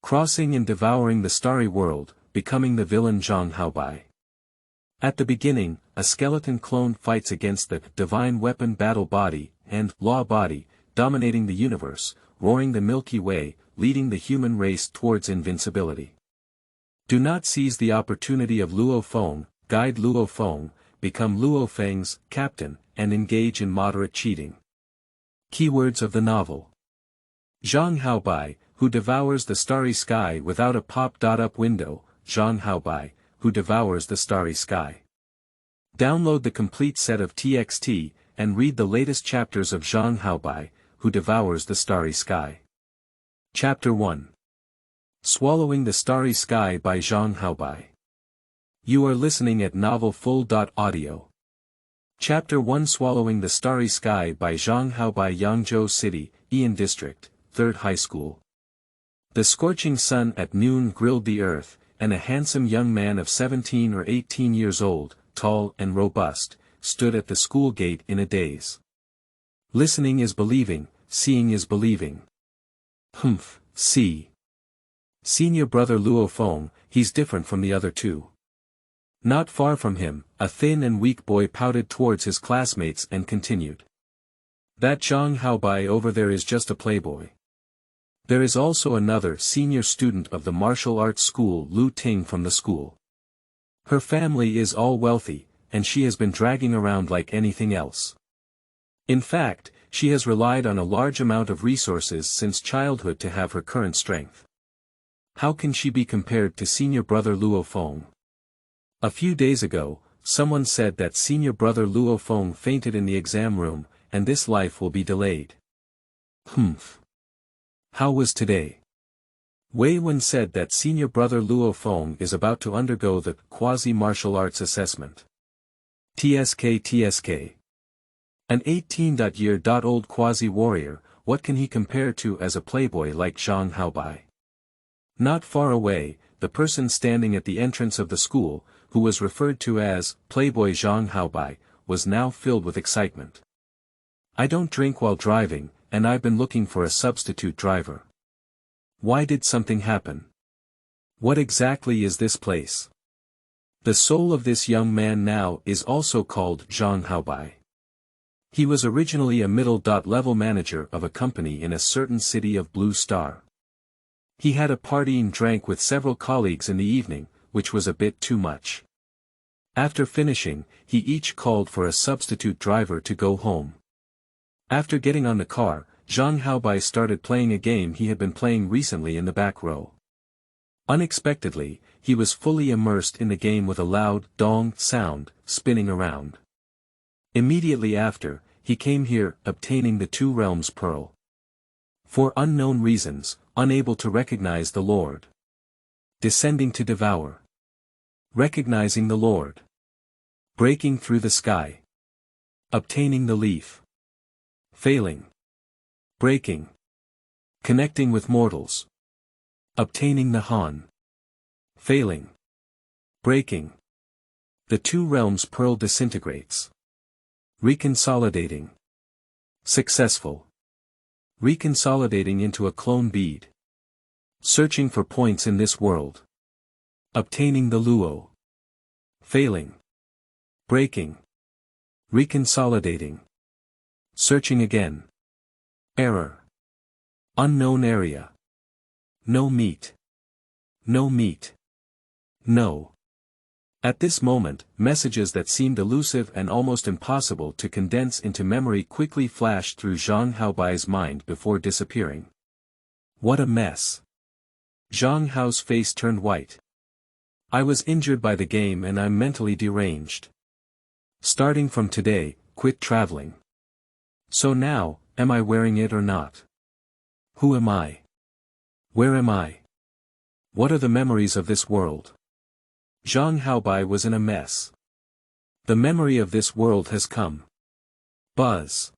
crossing and devouring the starry world, becoming the villain Zhang Haobai. At the beginning, a skeleton clone fights against the divine weapon battle body, and law body, dominating the universe, roaring the Milky Way, leading the human race towards invincibility. Do not seize the opportunity of Luo Feng, guide Luo Feng, become Luo Feng's captain, and engage in moderate cheating. Keywords of the novel. Zhang Haobai, who devours the starry sky without a pop-up window, Zhang Haobai, who devours the starry sky. Download the complete set of TXT, and read the latest chapters of Zhang Haobai, who devours the starry sky. Chapter 1. Swallowing the Starry Sky by Zhang Haobai. You are listening at novelfull.audio. Chapter 1 Swallowing the Starry Sky by Zhang Haobai Yangzhou City, Ian District, 3rd High School. The scorching sun at noon grilled the earth, and a handsome young man of 17 or 18 years old, tall and robust, stood at the school gate in a daze. Listening is believing, seeing is believing. See. Senior brother Luo Feng, he's different from the other two. Not far from him, a thin and weak boy pouted towards his classmates and continued. That Zhang Haobai over there is just a playboy. There is also another senior student of the martial arts school Lu Ting from the school. Her family is all wealthy, and she has been dragging around like anything else. In fact, she has relied on a large amount of resources since childhood to have her current strength. How can she be compared to senior brother Luo Feng? A few days ago, someone said that senior brother Luo Feng fainted in the exam room, and this life will be delayed. How was today? Wei Wen said that senior brother Luo Feng is about to undergo the quasi-martial arts assessment. TSK. An 18-year-old quasi-warrior, what can he compare to as a playboy like Zhang Haobai? Not far away, the person standing at the entrance of the school, who was referred to as Playboy Zhang Haobai, was now filled with excitement. I don't drink while driving, and I've been looking for a substitute driver. Why did something happen? What exactly is this place? The soul of this young man now is also called Zhang Haobai. He was originally a middle-level manager of a company in a certain city of Blue Star. He had a party and drank with several colleagues in the evening, which was a bit too much. After finishing, he each called for a substitute driver to go home. After getting on the car, Zhang Haobai started playing a game he had been playing recently in the back row. Unexpectedly, he was fully immersed in the game with a loud dong sound, spinning around. Immediately after, he came here, obtaining the Two Realms Pearl. For unknown reasons, unable to recognize the Lord. Descending to devour. Recognizing the Lord. Breaking through the sky. Obtaining the leaf. Failing. Breaking. Connecting with mortals. Obtaining the Han. Failing. Breaking. The Two Realms Pearl disintegrates. Reconsolidating. Successful. Reconsolidating into a clone bead. Searching for points in this world. Obtaining the Luo. Failing. Breaking. Reconsolidating. Searching again. Error. Unknown area. No meat. No meat. No. At this moment, messages that seemed elusive and almost impossible to condense into memory quickly flashed through Zhang Haobai's mind before disappearing. What a mess. Zhang Hao's face turned white. I was injured by the game and I'm mentally deranged. Starting from today, quit traveling. So now, am I wearing it or not? Who am I? Where am I? What are the memories of this world? Zhang Haobai was in a mess. The memory of this world has come. Buzz.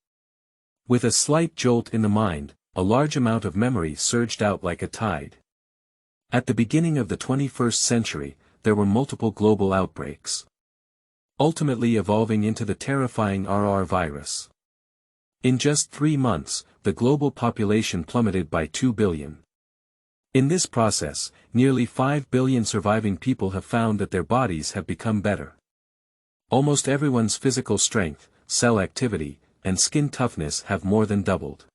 With a slight jolt in the mind, a large amount of memory surged out like a tide. At the beginning of the 21st century, there were multiple global outbreaks. Ultimately evolving into the terrifying RR virus. In just 3 months, the global population plummeted by 2 billion. In this process, nearly 5 billion surviving people have found that their bodies have become better. Almost everyone's physical strength, cell activity, and skin toughness have more than doubled.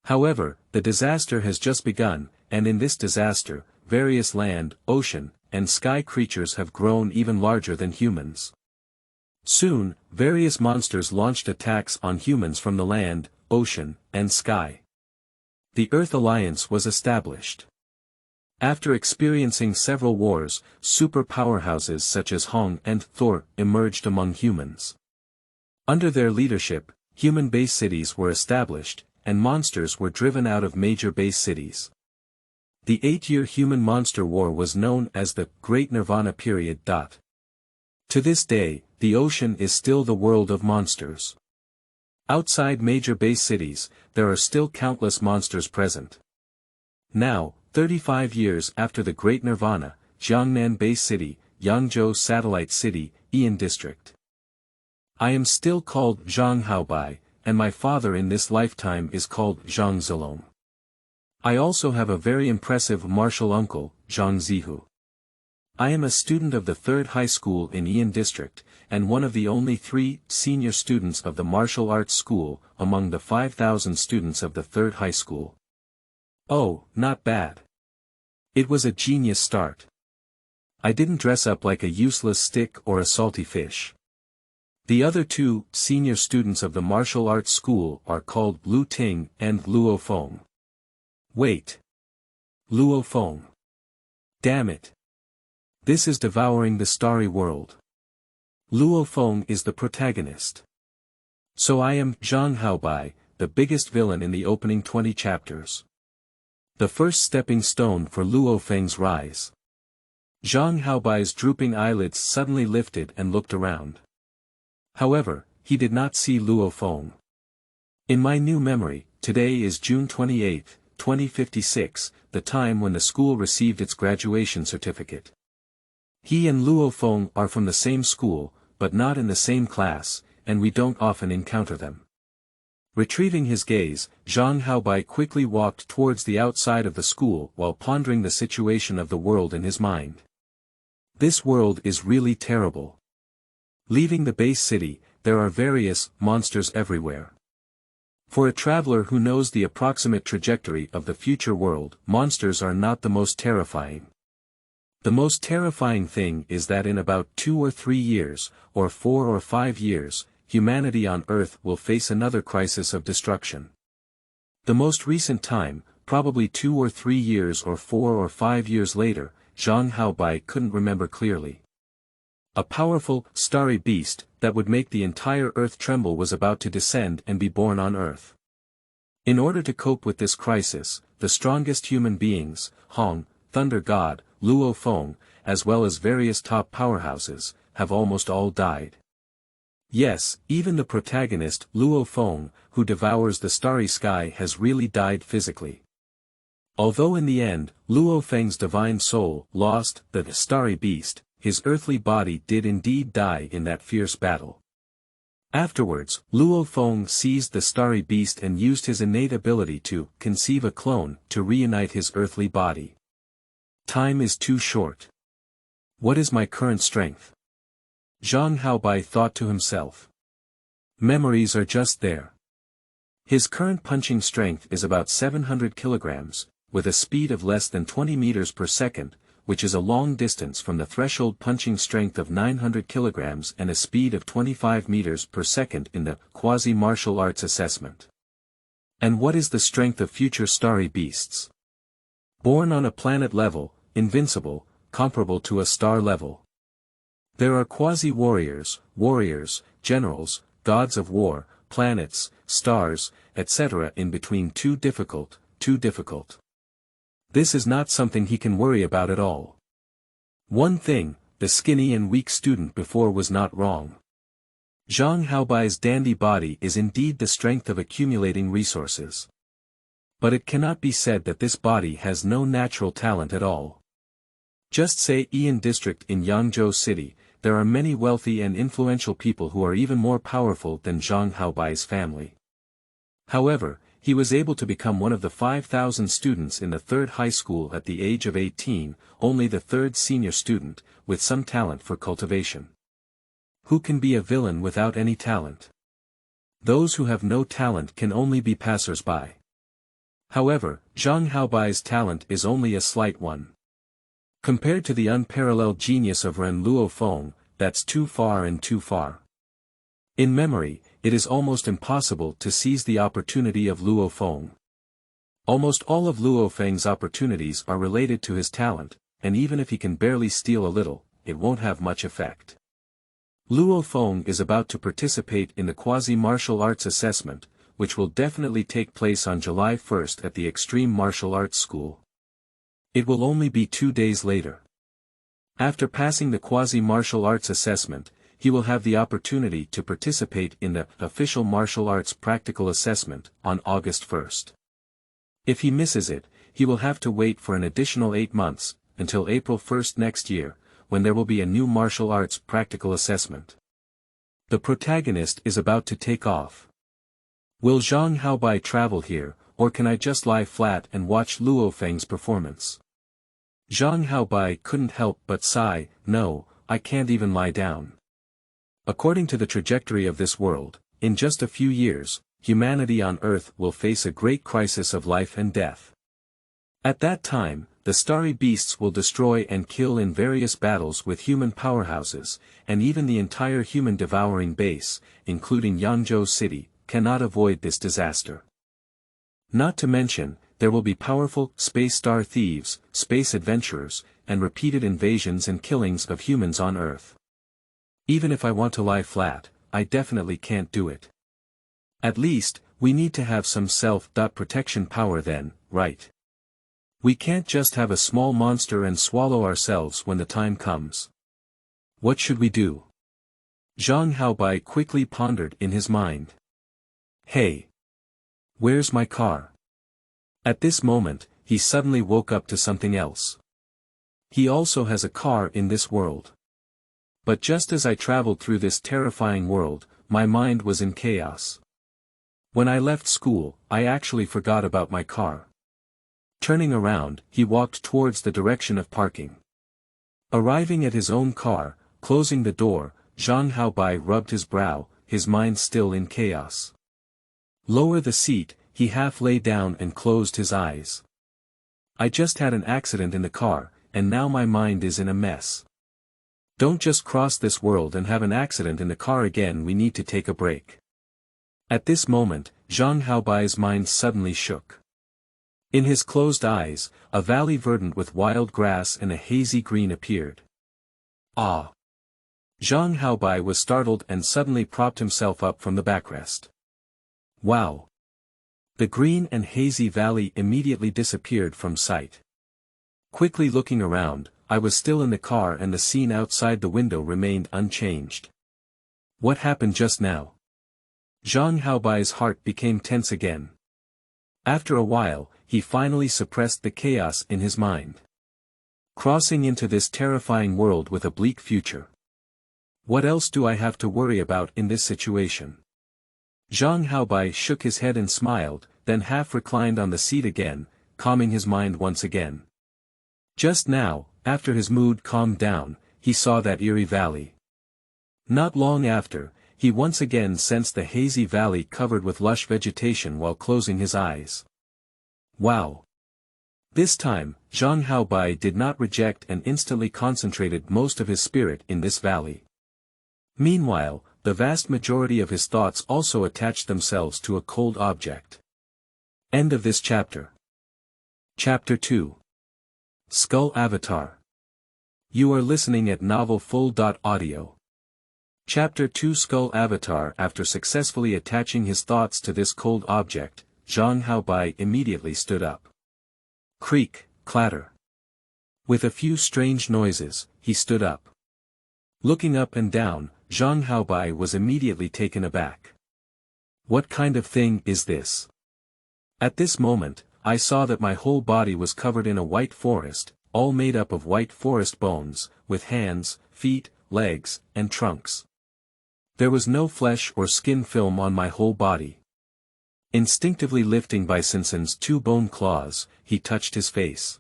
However, the disaster has just begun, and in this disaster, various land, ocean, and sky creatures have grown even larger than humans. Soon, various monsters launched attacks on humans from the land, ocean, and sky. The Earth Alliance was established. After experiencing several wars, super powerhouses such as Hong and Thor emerged among humans. Under their leadership, human base cities were established, and monsters were driven out of major base cities. The 8-year human-monster war was known as the Great Nirvana period. To this day, the ocean is still the world of monsters. Outside major base cities, there are still countless monsters present. Now, 35 years after the Great Nirvana, Jiangnan Base City, Yangzhou Satellite City, Ian District. I am still called Zhang Haobai, and my father in this lifetime is called Zhang Zilong. I also have a very impressive martial uncle, Zhang Zihu. I am a student of the 3rd high school in Ian District, and one of the only 3 senior students of the martial arts school among the 5,000 students of the 3rd high school. Oh, not bad. It was a genius start. I didn't dress up like a useless stick or a salty fish. The other 2 senior students of the martial arts school are called Lu Ting and Luo Feng. Wait. Luo Feng. Damn it. This is Devouring the Starry World. Luo Feng is the protagonist. So I am Zhang Haobai, the biggest villain in the opening 20 chapters. The first stepping stone for Luo Feng's rise. Zhang Haobai's drooping eyelids suddenly lifted and looked around. However, he did not see Luo Feng. In my new memory, today is June 28, 2056, the time when the school received its graduation certificate. He and Luo Feng are from the same school, but not in the same class, and we don't often encounter them. Retrieving his gaze, Zhang Haobai quickly walked towards the outside of the school while pondering the situation of the world in his mind. This world is really terrible. Leaving the base city, there are various monsters everywhere. For a traveler who knows the approximate trajectory of the future world, monsters are not the most terrifying. The most terrifying thing is that in about 2 or 3 years, or 4 or 5 years, humanity on Earth will face another crisis of destruction. The most recent time, probably 2 or 3 years or 4 or 5 years later, Zhang Haobai couldn't remember clearly. A powerful, starry beast, that would make the entire Earth tremble was about to descend and be born on Earth. In order to cope with this crisis, the strongest human beings, Hong, Thunder God, Luo Feng, as well as various top powerhouses, have almost all died. Yes, even the protagonist, Luo Feng, who devours the starry sky has really died physically. Although in the end, Luo Feng's divine soul lost the starry beast, his earthly body did indeed die in that fierce battle. Afterwards, Luo Feng seized the starry beast and used his innate ability to conceive a clone to reunite his earthly body. Time is too short. What is my current strength? Zhang Haobai thought to himself. Memories are just there. His current punching strength is about 700 kilograms, with a speed of less than 20 meters per second, which is a long distance from the threshold punching strength of 900 kilograms and a speed of 25 meters per second in the quasi-martial arts assessment. And what is the strength of future starry beasts? Born on a planet level, invincible, comparable to a star level. There are quasi-warriors, warriors, generals, gods of war, planets, stars, etc. in between too difficult. This is not something he can worry about at all. One thing, the skinny and weak student before was not wrong. Zhang Haobai's dandy body is indeed the strength of accumulating resources. But it cannot be said that this body has no natural talent at all. Just say Ian District in Yangzhou City, there are many wealthy and influential people who are even more powerful than Zhang Haobai's family. However, He was able to become one of the 5,000 students in the third high school at the age of 18, only the third senior student, with some talent for cultivation. Who can be a villain without any talent? Those who have no talent can only be passers-by. However, Zhang Haobai's talent is only a slight one. Compared to the unparalleled genius of Ren Luo Feng, that's too far and too far. In memory, it is almost impossible to seize the opportunity of Luo Feng. Almost all of Luo Feng's opportunities are related to his talent, and even if he can barely steal a little, it won't have much effect. Luo Feng is about to participate in the quasi-martial arts assessment, which will definitely take place on July 1st at the Extreme Martial Arts School. It will only be 2 days later. After passing the quasi-martial arts assessment, he will have the opportunity to participate in the official martial arts practical assessment on August 1st. If he misses it, he will have to wait for an additional 8 months, until April 1st next year, when there will be a new martial arts practical assessment. The protagonist is about to take off. Will Zhang Haobai travel here, or can I just lie flat and watch Luo Feng's performance? Zhang Haobai couldn't help but sigh, no, I can't even lie down. According to the trajectory of this world, in just a few years, humanity on Earth will face a great crisis of life and death. At that time, the starry beasts will destroy and kill in various battles with human powerhouses, and even the entire human devouring base, including Yangzhou City, cannot avoid this disaster. Not to mention, there will be powerful space star thieves, space adventurers, and repeated invasions and killings of humans on Earth. Even if I want to lie flat, I definitely can't do it. At least, we need to have some self-protection power then, right? We can't just have a small monster and swallow ourselves when the time comes. What should we do? Zhang Haobai quickly pondered in his mind. Hey! Where's my car? At this moment, he suddenly woke up to something else. He also has a car in this world. But just as I traveled through this terrifying world, my mind was in chaos. When I left school, I actually forgot about my car. Turning around, he walked towards the direction of parking. Arriving at his own car, closing the door, Zhang Haobai rubbed his brow, his mind still in chaos. Lower the seat, he half lay down and closed his eyes. I just had an accident in the car, and now my mind is in a mess. Don't just cross this world and have an accident in the car again, we need to take a break. At this moment, Zhang Haobai's mind suddenly shook. In his closed eyes, a valley verdant with wild grass and a hazy green appeared. Ah! Zhang Haobai was startled and suddenly propped himself up from the backrest. Wow! The green and hazy valley immediately disappeared from sight. Quickly looking around, I was still in the car and the scene outside the window remained unchanged. What happened just now? Zhang Haobai's heart became tense again. After a while, he finally suppressed the chaos in his mind. Crossing into this terrifying world with a bleak future. What else do I have to worry about in this situation? Zhang Haobai shook his head and smiled, then half reclined on the seat again, calming his mind once again. Just now, after his mood calmed down, he saw that eerie valley. Not long after, he once again sensed the hazy valley covered with lush vegetation while closing his eyes. Wow! This time, Zhang Haobai did not reject and instantly concentrated most of his spirit in this valley. Meanwhile, the vast majority of his thoughts also attached themselves to a cold object. End of this chapter. Chapter 2. Skull Avatar. You are listening at novelfull.audio. Chapter 2 Skull Avatar. After successfully attaching his thoughts to this cold object, Zhang Haobai immediately stood up. Creak, clatter. With a few strange noises, he stood up. Looking up and down, Zhang Haobai was immediately taken aback. What kind of thing is this? At this moment, I saw that my whole body was covered in a white forest, all made up of white forest bones, with hands, feet, legs, and trunks. There was no flesh or skin film on my whole body. Instinctively lifting Bisonson's two bone claws, he touched his face.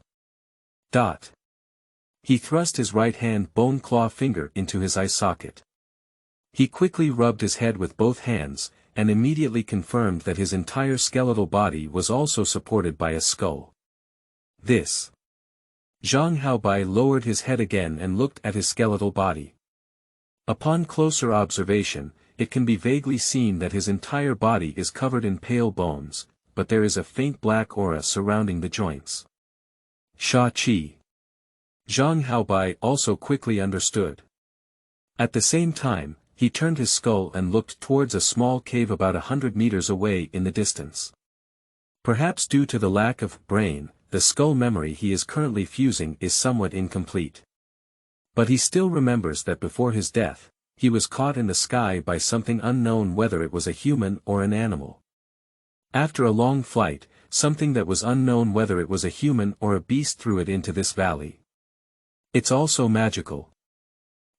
He thrust his right hand bone claw finger into his eye socket. He quickly rubbed his head with both hands, and immediately confirmed that his entire skeletal body was also supported by a skull. This. Zhang Haobai lowered his head again and looked at his skeletal body. Upon closer observation, it can be vaguely seen that his entire body is covered in pale bones, but there is a faint black aura surrounding the joints. Sha Qi. Zhang Haobai also quickly understood. At the same time, he turned his skull and looked towards a small cave about 100 meters away in the distance. Perhaps due to the lack of brain, the skull memory he is currently fusing is somewhat incomplete. But he still remembers that before his death, he was caught in the sky by something unknown, whether it was a human or an animal. After a long flight, something that was unknown, whether it was a human or a beast, threw it into this valley. It's also magical.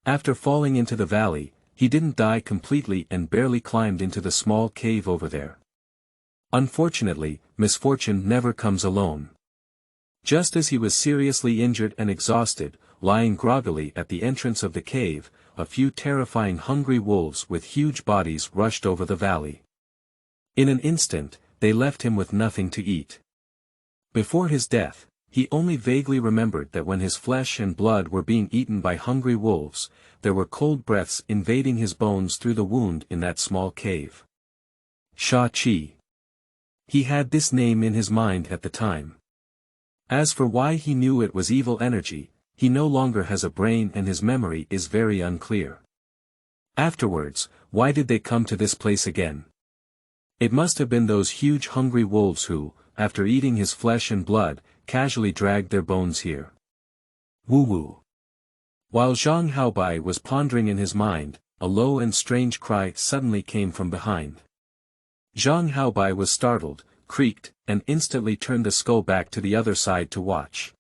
After falling into the valley, he didn't die completely and barely climbed into the small cave over there. Unfortunately, misfortune never comes alone. Just as he was seriously injured and exhausted, lying groggily at the entrance of the cave, a few terrifying hungry wolves with huge bodies rushed over the valley. In an instant, they left him with nothing to eat. Before his death, he only vaguely remembered that when his flesh and blood were being eaten by hungry wolves, there were cold breaths invading his bones through the wound in that small cave. Sha Qi. He had this name in his mind at the time. As for why he knew it was evil energy, he no longer has a brain and his memory is very unclear. Afterwards, why did they come to this place again? It must have been those huge hungry wolves who, after eating his flesh and blood, casually dragged their bones here. Woo-woo. While Zhang Haobai was pondering in his mind, a low and strange cry suddenly came from behind. Zhang Haobai was startled, creaked, and instantly turned the skull back to the other side to watch.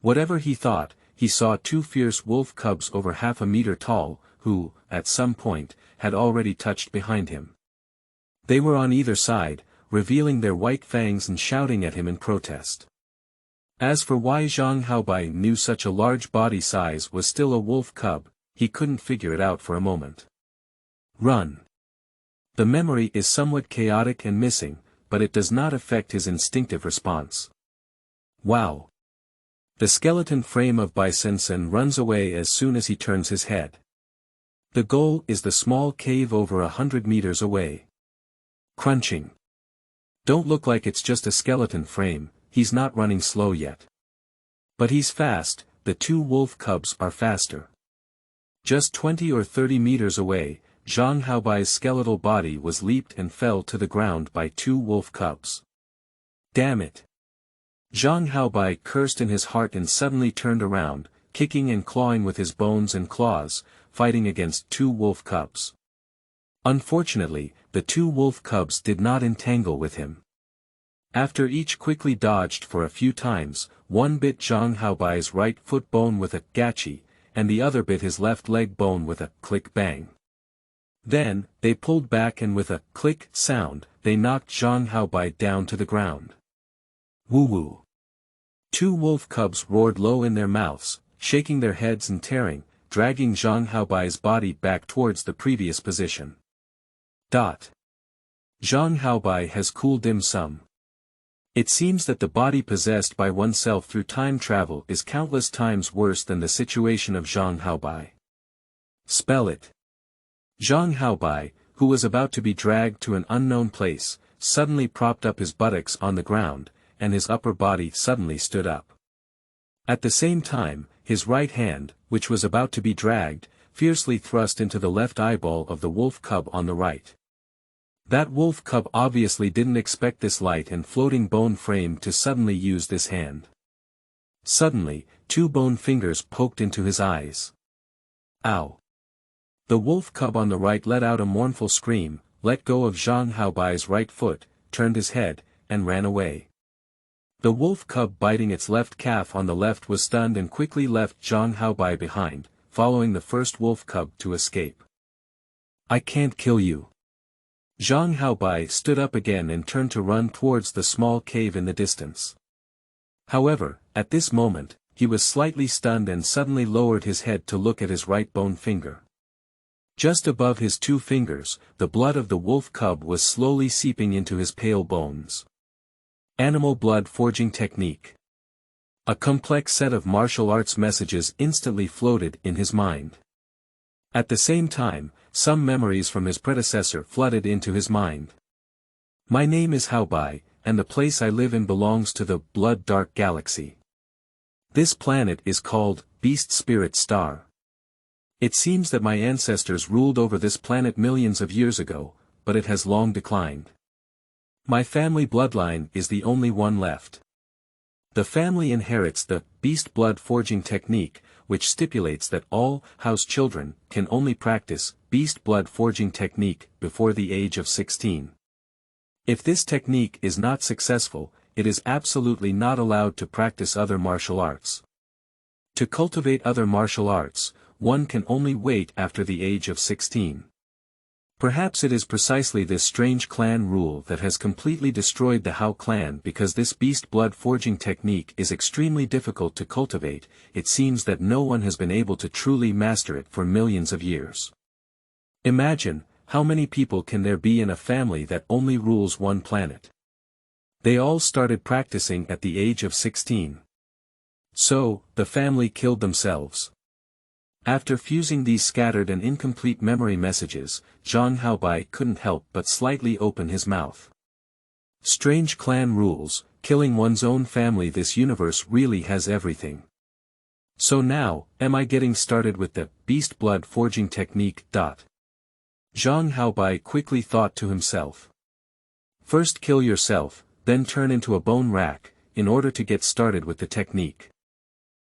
Whatever he thought, he saw two fierce wolf cubs over 1/2 meter tall, who, at some point, had already touched behind him. They were on either side, revealing their white fangs and shouting at him in protest. As for why Zhang Haobai knew such a large body size was still a wolf cub, he couldn't figure it out for a moment. Run. The memory is somewhat chaotic and missing, but it does not affect his instinctive response. Wow. The skeleton frame of Bisensen runs away as soon as he turns his head. The goal is the small cave over 100 meters away. Crunching. Don't look like it's just a skeleton frame, he's not running slow yet. But he's fast, the two wolf cubs are faster. Just 20 or 30 meters away, Zhang Haobai's skeletal body was leaped and fell to the ground by two wolf cubs. Damn it! Zhang Haobai cursed in his heart and suddenly turned around, kicking and clawing with his bones and claws, fighting against two wolf cubs. Unfortunately, the two wolf cubs did not entangle with him. After each quickly dodged for a few times, one bit Zhang Haobai's right foot bone with a gachi, and the other bit his left leg bone with a click bang. Then, they pulled back and with a click sound, they knocked Zhang Haobai down to the ground. Woo-woo. Two wolf cubs roared low in their mouths, shaking their heads and tearing, dragging Zhang Haobai's body back towards the previous position. Zhang Haobai has cool dim sum. It seems that the body possessed by oneself through time travel is countless times worse than the situation of Zhang Haobai. Spell it. Zhang Haobai, who was about to be dragged to an unknown place, suddenly propped up his buttocks on the ground, and his upper body suddenly stood up. At the same time, his right hand, which was about to be dragged, fiercely thrust into the left eyeball of the wolf cub on the right. That wolf cub obviously didn't expect this light and floating bone frame to suddenly use this hand. Suddenly, two bone fingers poked into his eyes. Ow! The wolf cub on the right let out a mournful scream, let go of Zhang Haobai's right foot, turned his head, and ran away. The wolf cub biting its left calf on the left was stunned and quickly left Zhang Haobai behind, following the first wolf cub to escape. I can't kill you. Zhang Haobai stood up again and turned to run towards the small cave in the distance. However, at this moment, he was slightly stunned and suddenly lowered his head to look at his right bone finger. Just above his two fingers, the blood of the wolf cub was slowly seeping into his pale bones. Animal blood forging technique. A complex set of martial arts messages instantly floated in his mind. At the same time, some memories from his predecessor flooded into his mind. My name is Haobai, and the place I live in belongs to the Blood Dark Galaxy. This planet is called Beast Spirit Star. It seems that my ancestors ruled over this planet millions of years ago, but it has long declined. My family bloodline is the only one left. The family inherits the beast blood forging technique, which stipulates that all house children can only practice beast blood forging technique before the age of 16. If this technique is not successful, it is absolutely not allowed to practice other martial arts. To cultivate other martial arts, one can only wait after the age of 16. Perhaps it is precisely this strange clan rule that has completely destroyed the Hao clan, because this beast blood forging technique is extremely difficult to cultivate. It seems that no one has been able to truly master it for millions of years. Imagine, how many people can there be in a family that only rules one planet? They all started practicing at the age of 16. So, the family killed themselves. After fusing these scattered and incomplete memory messages, Zhang Haobai couldn't help but slightly open his mouth. Strange clan rules, killing one's own family. This universe really has everything. So now, am I getting started with the beast blood forging technique? Zhang Haobai quickly thought to himself. First kill yourself, then turn into a bone rack, in order to get started with the technique.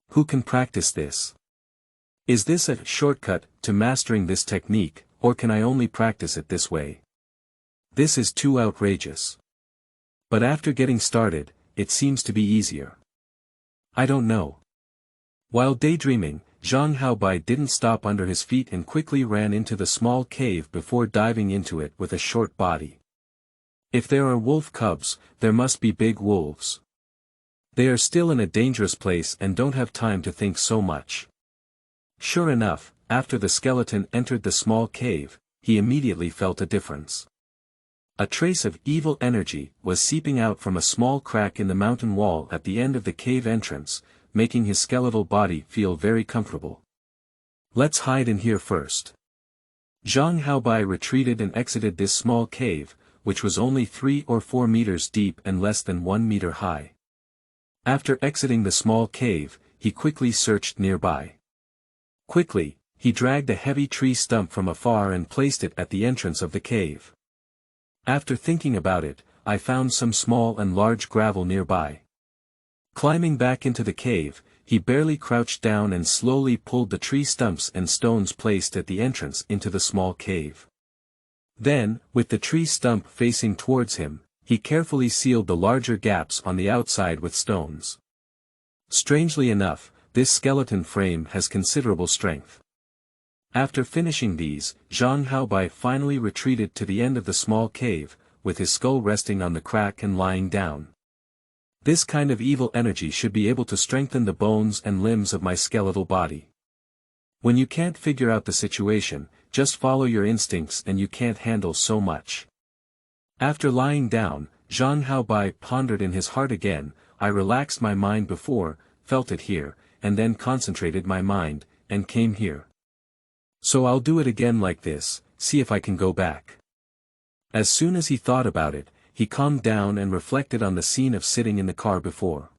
Who can practice this? Is this a shortcut to mastering this technique, or can I only practice it this way? This is too outrageous. But after getting started, it seems to be easier. I don't know. While daydreaming, Zhang Haobai didn't stop under his feet and quickly ran into the small cave before diving into it with a short body. If there are wolf cubs, there must be big wolves. They are still in a dangerous place and don't have time to think so much. Sure enough, after the skeleton entered the small cave, he immediately felt a difference. A trace of evil energy was seeping out from a small crack in the mountain wall at the end of the cave entrance, making his skeletal body feel very comfortable. Let's hide in here first. Zhang Haobai retreated and exited this small cave, which was only 3 or 4 meters deep and less than 1 meter high. After exiting the small cave, he quickly searched nearby. Quickly, he dragged a heavy tree stump from afar and placed it at the entrance of the cave. After thinking about it, I found some small and large gravel nearby. Climbing back into the cave, he barely crouched down and slowly pulled the tree stumps and stones placed at the entrance into the small cave. Then, with the tree stump facing towards him, he carefully sealed the larger gaps on the outside with stones. Strangely enough, this skeleton frame has considerable strength. After finishing these, Zhang Haobai finally retreated to the end of the small cave, with his skull resting on the crack and lying down. This kind of evil energy should be able to strengthen the bones and limbs of my skeletal body. When you can't figure out the situation, just follow your instincts and you can't handle so much. After lying down, Zhang Haobai pondered in his heart again. I relaxed my mind before, felt it here, and then concentrated my mind, and came here. So I'll do it again like this, see if I can go back. As soon as he thought about it, he calmed down and reflected on the scene of sitting in the car before.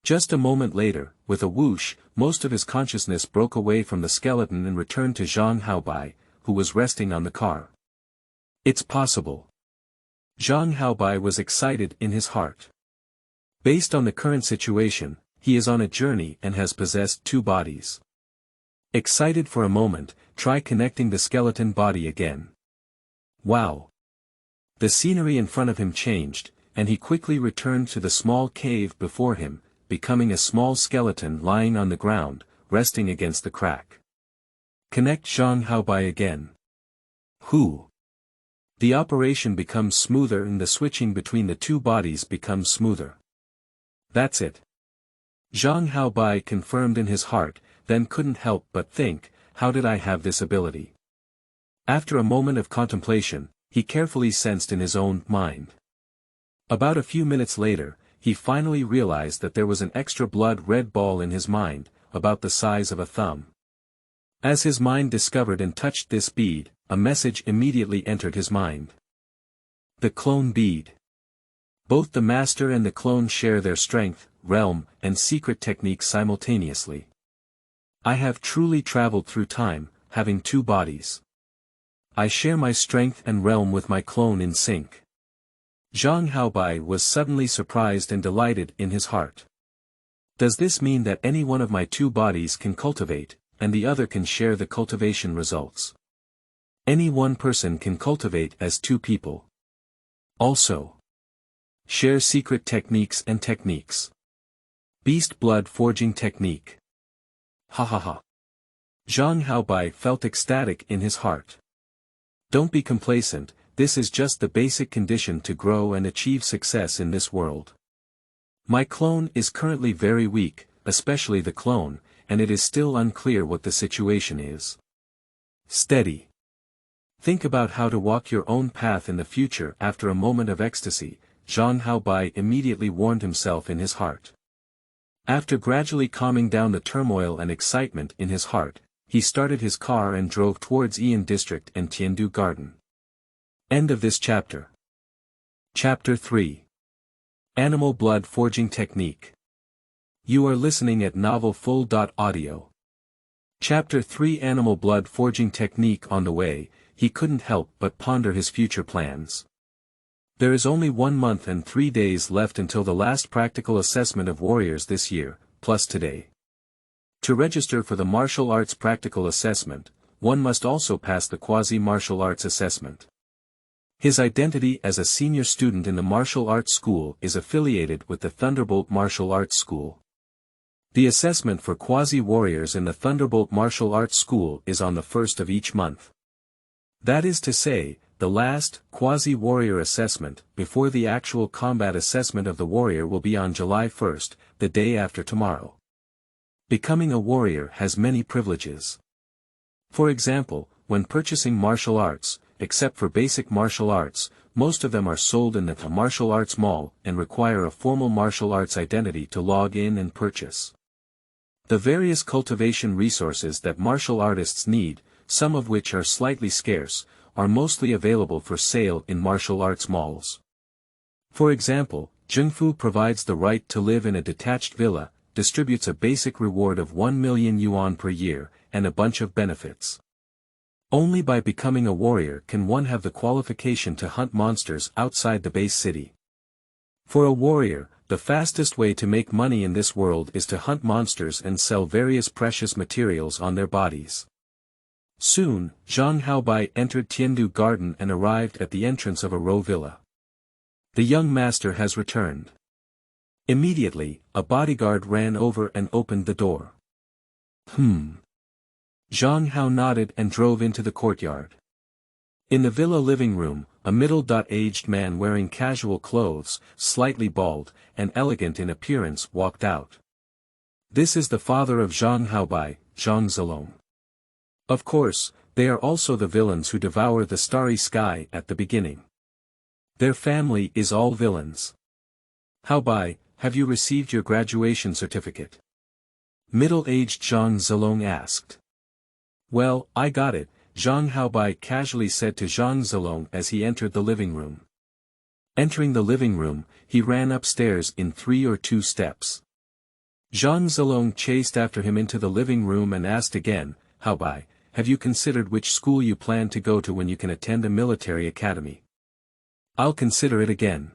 Just a moment later, with a whoosh, most of his consciousness broke away from the skeleton and returned to Zhang Haobai, who was resting on the car. It's possible. Zhang Haobai was excited in his heart. Based on the current situation, he is on a journey and has possessed 2 bodies. Excited for a moment, try connecting the skeleton body again. Wow! The scenery in front of him changed, and he quickly returned to the small cave before him, becoming a small skeleton lying on the ground, resting against the crack. Connect Zhang Haobai again. Who? The operation becomes smoother and the switching between the two bodies becomes smoother. That's it. Zhang Haobai confirmed in his heart, then couldn't help but think, how did I have this ability? After a moment of contemplation, he carefully sensed in his own mind. About a few minutes later, he finally realized that there was an extra blood-red ball in his mind, about the size of a thumb. As his mind discovered and touched this bead, a message immediately entered his mind. The clone bead. Both the master and the clone share their strength, realm, and secret techniques simultaneously. I have truly traveled through time, having two bodies. I share my strength and realm with my clone in sync. Zhang Haobai was suddenly surprised and delighted in his heart. Does this mean that any one of my two bodies can cultivate, and the other can share the cultivation results? Any one person can cultivate as two people. Also, share secret techniques and techniques. Beast blood forging technique. Ha ha ha. Zhang Haobai felt ecstatic in his heart. Don't be complacent, this is just the basic condition to grow and achieve success in this world. My clone is currently very weak, especially the clone, and it is still unclear what the situation is. Steady. Think about how to walk your own path in the future. After a moment of ecstasy, Zhang Haobai immediately warned himself in his heart. After gradually calming down the turmoil and excitement in his heart, he started his car and drove towards Ian District and Tiandu Garden. End of this chapter. Chapter 3. Animal Blood Forging Technique. You are listening at novelfull.audio. Chapter 3 Animal Blood Forging Technique. On the way, he couldn't help but ponder his future plans. There is only 1 month and 3 days left until the last practical assessment of warriors this year, plus today. To register for the martial arts practical assessment, one must also pass the quasi-martial arts assessment. His identity as a senior student in the martial arts school is affiliated with the Thunderbolt Martial Arts School. The assessment for quasi-warriors in the Thunderbolt Martial Arts School is on the 1st of each month. That is to say, the last quasi-warrior assessment before the actual combat assessment of the warrior will be on July 1st, the day after tomorrow. Becoming a warrior has many privileges. For example, when purchasing martial arts, except for basic martial arts, most of them are sold in the martial arts mall and require a formal martial arts identity to log in and purchase. The various cultivation resources that martial artists need, some of which are slightly scarce, are mostly available for sale in martial arts malls. For example, Zhengfu provides the right to live in a detached villa, distributes a basic reward of 1 million yuan per year, and a bunch of benefits. Only by becoming a warrior can one have the qualification to hunt monsters outside the base city. For a warrior, the fastest way to make money in this world is to hunt monsters and sell various precious materials on their bodies. Soon, Zhang Haobai entered Tiandu Garden and arrived at the entrance of a row villa. The young master has returned. Immediately, a bodyguard ran over and opened the door. Zhang Hao nodded and drove into the courtyard. In the villa living room, a middle-aged man wearing casual clothes, slightly bald, and elegant in appearance walked out. This is the father of Zhang Haobai, Zhang Zilong. Of course, they are also the villains who devour the starry sky at the beginning. Their family is all villains. Haobai, have you received your graduation certificate? Middle-aged Zhang Zilong asked. Well, I got it, Zhang Haobai casually said to Zhang Zilong as he entered the living room. Entering the living room, he ran upstairs in 3 or 2 steps. Zhang Zilong chased after him into the living room and asked again, Haobai, have you considered which school you plan to go to when you can attend a military academy? I'll consider it again.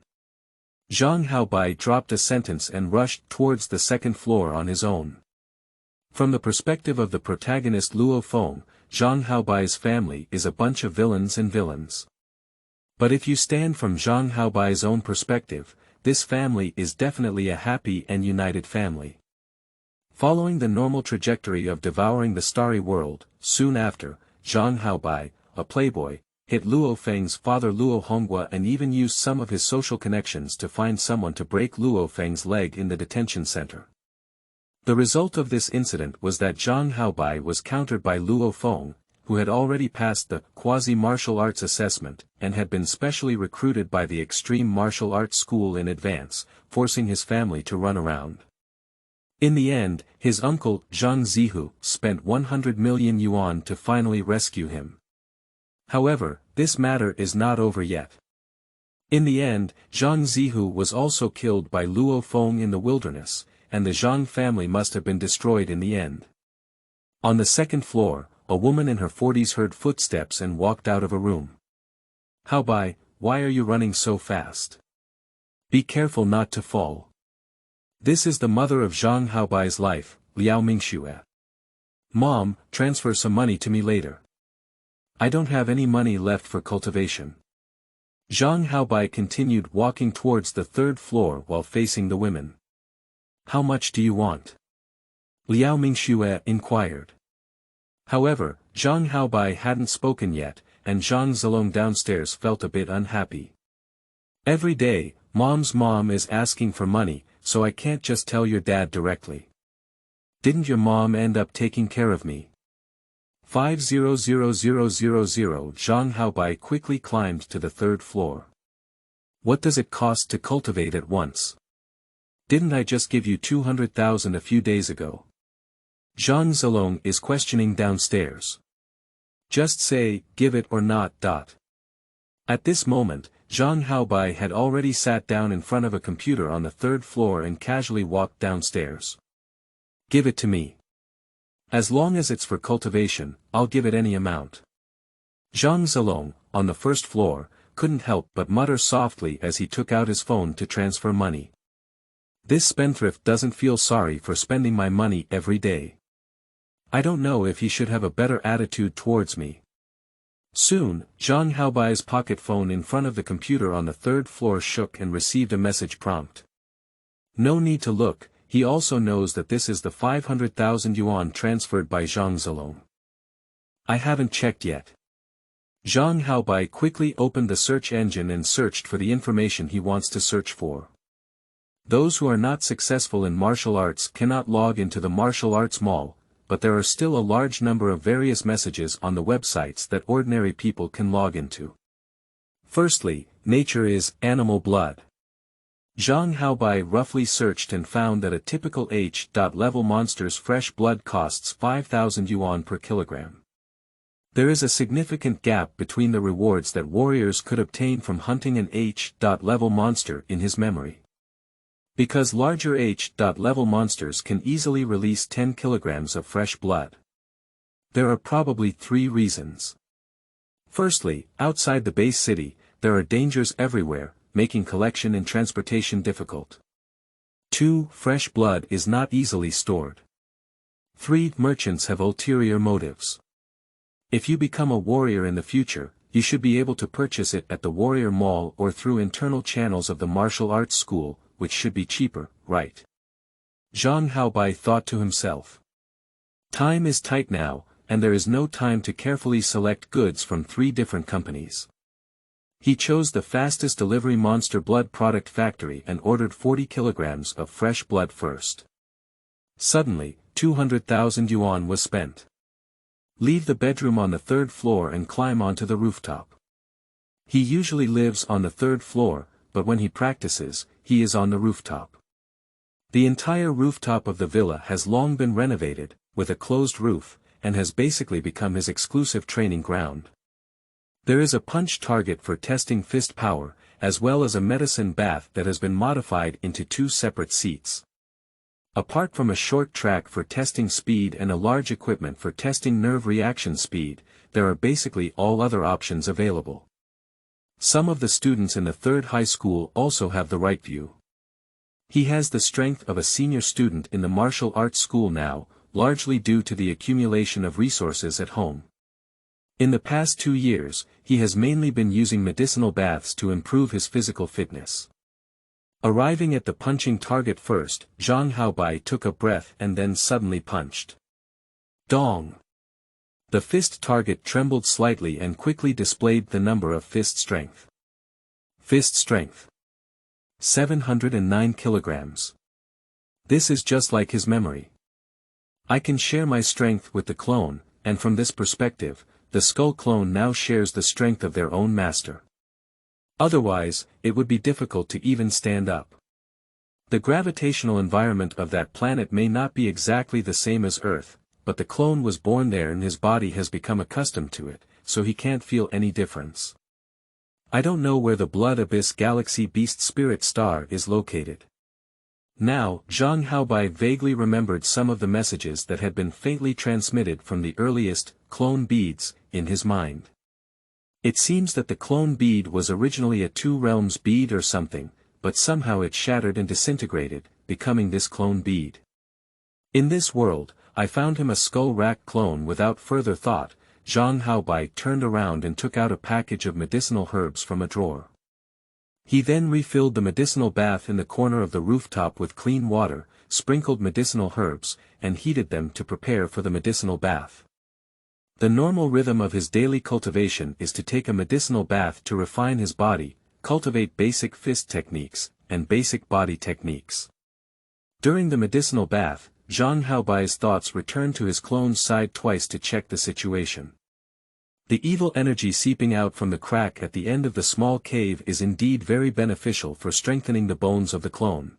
Zhang Haobai dropped a sentence and rushed towards the 2nd floor on his own. From the perspective of the protagonist Luo Feng, Zhang Haobai's family is a bunch of villains and villains. But if you stand from Zhang Haobai's own perspective, this family is definitely a happy and united family. Following the normal trajectory of devouring the starry world, soon after, Zhang Haobai, a playboy, hit Luo Feng's father Luo Honghua and even used some of his social connections to find someone to break Luo Feng's leg in the detention center. The result of this incident was that Zhang Haobai was countered by Luo Feng, who had already passed the quasi-martial arts assessment and had been specially recruited by the extreme martial arts school in advance, forcing his family to run around. In the end, his uncle, Zhang Zihu, spent 100 million yuan to finally rescue him. However, this matter is not over yet. In the end, Zhang Zihu was also killed by Luo Feng in the wilderness, and the Zhang family must have been destroyed in the end. On the second floor, a woman in her 40s heard footsteps and walked out of a room. Haobai, why are you running so fast? Be careful not to fall. This is the mother of Zhang Haobai's life, Liao Mingxue. Mom, transfer some money to me later. I don't have any money left for cultivation. Zhang Haobai continued walking towards the third floor while facing the women. How much do you want? Liao Mingxue inquired. However, Zhang Haobai hadn't spoken yet, and Zhang Zilong downstairs felt a bit unhappy. Every day, Mom's mom is asking for money, so I can't just tell your dad directly. Didn't your mom end up taking care of me? 500000. Zhang Haobai quickly climbed to the third floor. What does it cost to cultivate at once? Didn't I just give you 200,000 a few days ago? Zhang Zilong is questioning downstairs. Just say, give it or not. At this moment, Zhang Haobai had already sat down in front of a computer on the third floor and casually walked downstairs. Give it to me. As long as it's for cultivation, I'll give it any amount. Zhang Zilong, on the first floor, couldn't help but mutter softly as he took out his phone to transfer money. This spendthrift doesn't feel sorry for spending my money every day. I don't know if he should have a better attitude towards me. Soon, Zhang Haobai's pocket phone in front of the computer on the third floor shook and received a message prompt. No need to look, he also knows that this is the 500,000 yuan transferred by Zhang Zilong. I haven't checked yet. Zhang Haobai quickly opened the search engine and searched for the information he wants to search for. Those who are not successful in martial arts cannot log into the martial arts mall, but there are still a large number of various messages on the websites that ordinary people can log into. Firstly, nature is animal blood. Zhang Haobai roughly searched and found that a typical H-level monster's fresh blood costs 5,000 yuan per kilogram. There is a significant gap between the rewards that warriors could obtain from hunting an H-level monster in his memory. Because larger H-level monsters can easily release 10 kilograms of fresh blood. There are probably 3 reasons. Firstly, outside the base city, there are dangers everywhere, making collection and transportation difficult. 2. Fresh blood is not easily stored. 3. Merchants have ulterior motives. If you become a warrior in the future, you should be able to purchase it at the warrior mall or through internal channels of the martial arts school, which should be cheaper, right? Zhang Haobai thought to himself. Time is tight now, and there is no time to carefully select goods from 3 different companies. He chose the fastest delivery monster blood product factory and ordered 40 kilograms of fresh blood first. Suddenly, 200,000 yuan was spent. Leave the bedroom on the 3rd floor and climb onto the rooftop. He usually lives on the 3rd floor, but when he practices, he is on the rooftop. The entire rooftop of the villa has long been renovated, with a closed roof, and has basically become his exclusive training ground. There is a punch target for testing fist power, as well as a medicine bath that has been modified into 2 separate seats. Apart from a short track for testing speed and a large equipment for testing nerve reaction speed, there are basically all other options available. Some of the students in the 3rd high school also have the right view. He has the strength of a senior student in the martial arts school now, largely due to the accumulation of resources at home. In the past 2 years, he has mainly been using medicinal baths to improve his physical fitness. Arriving at the punching target first, Zhang Haobai took a breath and then suddenly punched. Dong! The fist target trembled slightly and quickly displayed the number of fist strength. Fist strength. 709 kilograms. This is just like his memory. I can share my strength with the clone, and from this perspective, the skull clone now shares the strength of their own master. Otherwise, it would be difficult to even stand up. The gravitational environment of that planet may not be exactly the same as Earth, but the clone was born there and his body has become accustomed to it, so he can't feel any difference. I don't know where the Blood Abyss Galaxy Beast Spirit Star is located. Now, Zhang Haobai vaguely remembered some of the messages that had been faintly transmitted from the earliest, clone beads, in his mind. It seems that the clone bead was originally a two realms bead or something, but somehow it shattered and disintegrated, becoming this clone bead. In this world, I found him a skull rack clone without further thought. Zhang Haobai turned around and took out a package of medicinal herbs from a drawer. He then refilled the medicinal bath in the corner of the rooftop with clean water, sprinkled medicinal herbs, and heated them to prepare for the medicinal bath. The normal rhythm of his daily cultivation is to take a medicinal bath to refine his body, cultivate basic fist techniques, and basic body techniques. During the medicinal bath, Zhang Haobai's thoughts returned to his clone's side twice to check the situation. The evil energy seeping out from the crack at the end of the small cave is indeed very beneficial for strengthening the bones of the clone.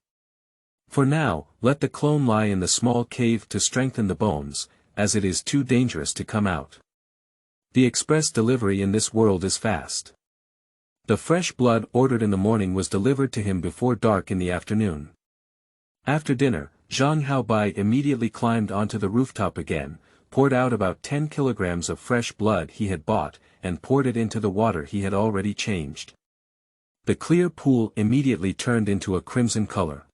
For now, let the clone lie in the small cave to strengthen the bones, as it is too dangerous to come out. The express delivery in this world is fast. The fresh blood ordered in the morning was delivered to him before dark in the afternoon. After dinner, Zhang Haobai immediately climbed onto the rooftop again, poured out about 10 kilograms of fresh blood he had bought, and poured it into the water he had already changed. The clear pool immediately turned into a crimson color.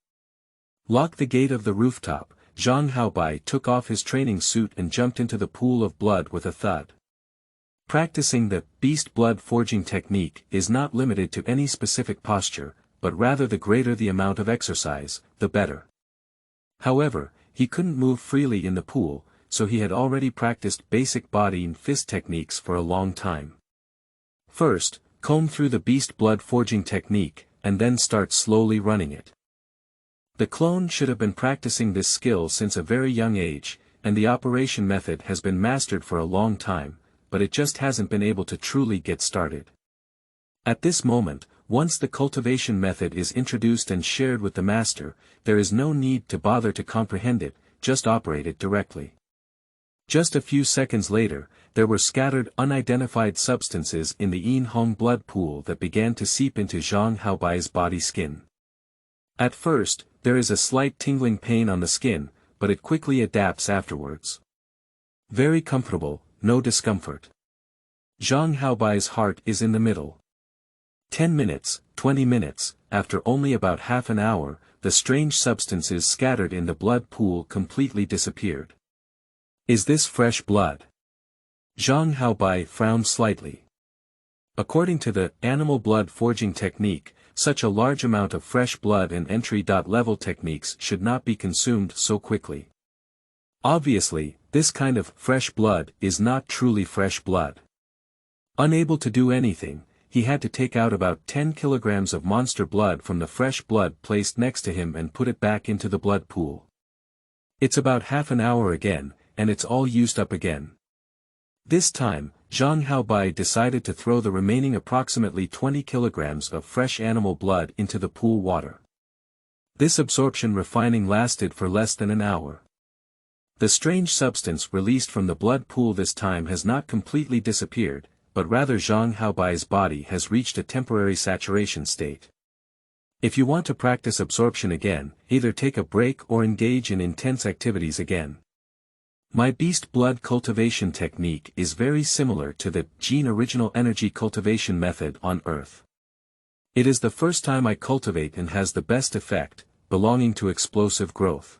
Lock the gate of the rooftop. Zhang Haobai took off his training suit and jumped into the pool of blood with a thud. Practicing the beast blood forging technique is not limited to any specific posture, but rather the greater the amount of exercise, the better. However, he couldn't move freely in the pool, so he had already practiced basic body and fist techniques for a long time. First, comb through the beast blood forging technique, and then start slowly running it. The clone should have been practicing this skill since a very young age, and the operation method has been mastered for a long time, but it just hasn't been able to truly get started. At this moment, once the cultivation method is introduced and shared with the master, there is no need to bother to comprehend it, just operate it directly. Just a few seconds later, there were scattered unidentified substances in the Yin Hong blood pool that began to seep into Zhang Haobai's body skin. At first, there is a slight tingling pain on the skin, but it quickly adapts afterwards. Very comfortable, no discomfort. Zhang Haobai's heart is in the middle. 10 minutes, 20 minutes, after only about half an hour, the strange substances scattered in the blood pool completely disappeared. Is this fresh blood? Zhang Haobai frowned slightly. According to the animal blood forging technique, such a large amount of fresh blood and entry-level techniques should not be consumed so quickly. Obviously, this kind of fresh blood is not truly fresh blood. Unable to do anything, he had to take out about 10 kilograms of monster blood from the fresh blood placed next to him and put it back into the blood pool. It's about half an hour again, and it's all used up again. This time, Zhang Haobai decided to throw the remaining approximately 20 kilograms of fresh animal blood into the pool water. This absorption refining lasted for less than an hour. The strange substance released from the blood pool this time has not completely disappeared, but rather Zhang Haobai's body has reached a temporary saturation state. If you want to practice absorption again, either take a break or engage in intense activities again. My beast blood cultivation technique is very similar to the gene original energy cultivation method on Earth. It is the first time I cultivate and has the best effect, belonging to explosive growth.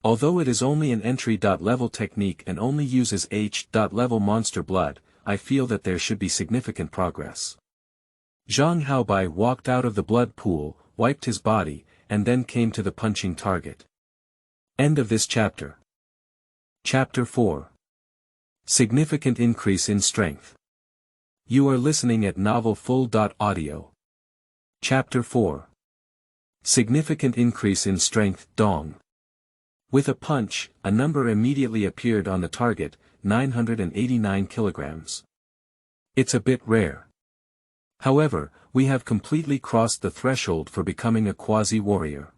Although it is only an entry-level technique and only uses H-level monster blood, I feel that there should be significant progress. Zhang Haobai walked out of the blood pool, wiped his body, and then came to the punching target. End of this chapter. Chapter 4. Significant increase in strength. You are listening at novelfull.audio. Chapter 4. Significant increase in strength, Dong. With a punch, a number immediately appeared on the target, 989 kilograms. It's a bit rare. However, we have completely crossed the threshold for becoming a quasi-warrior.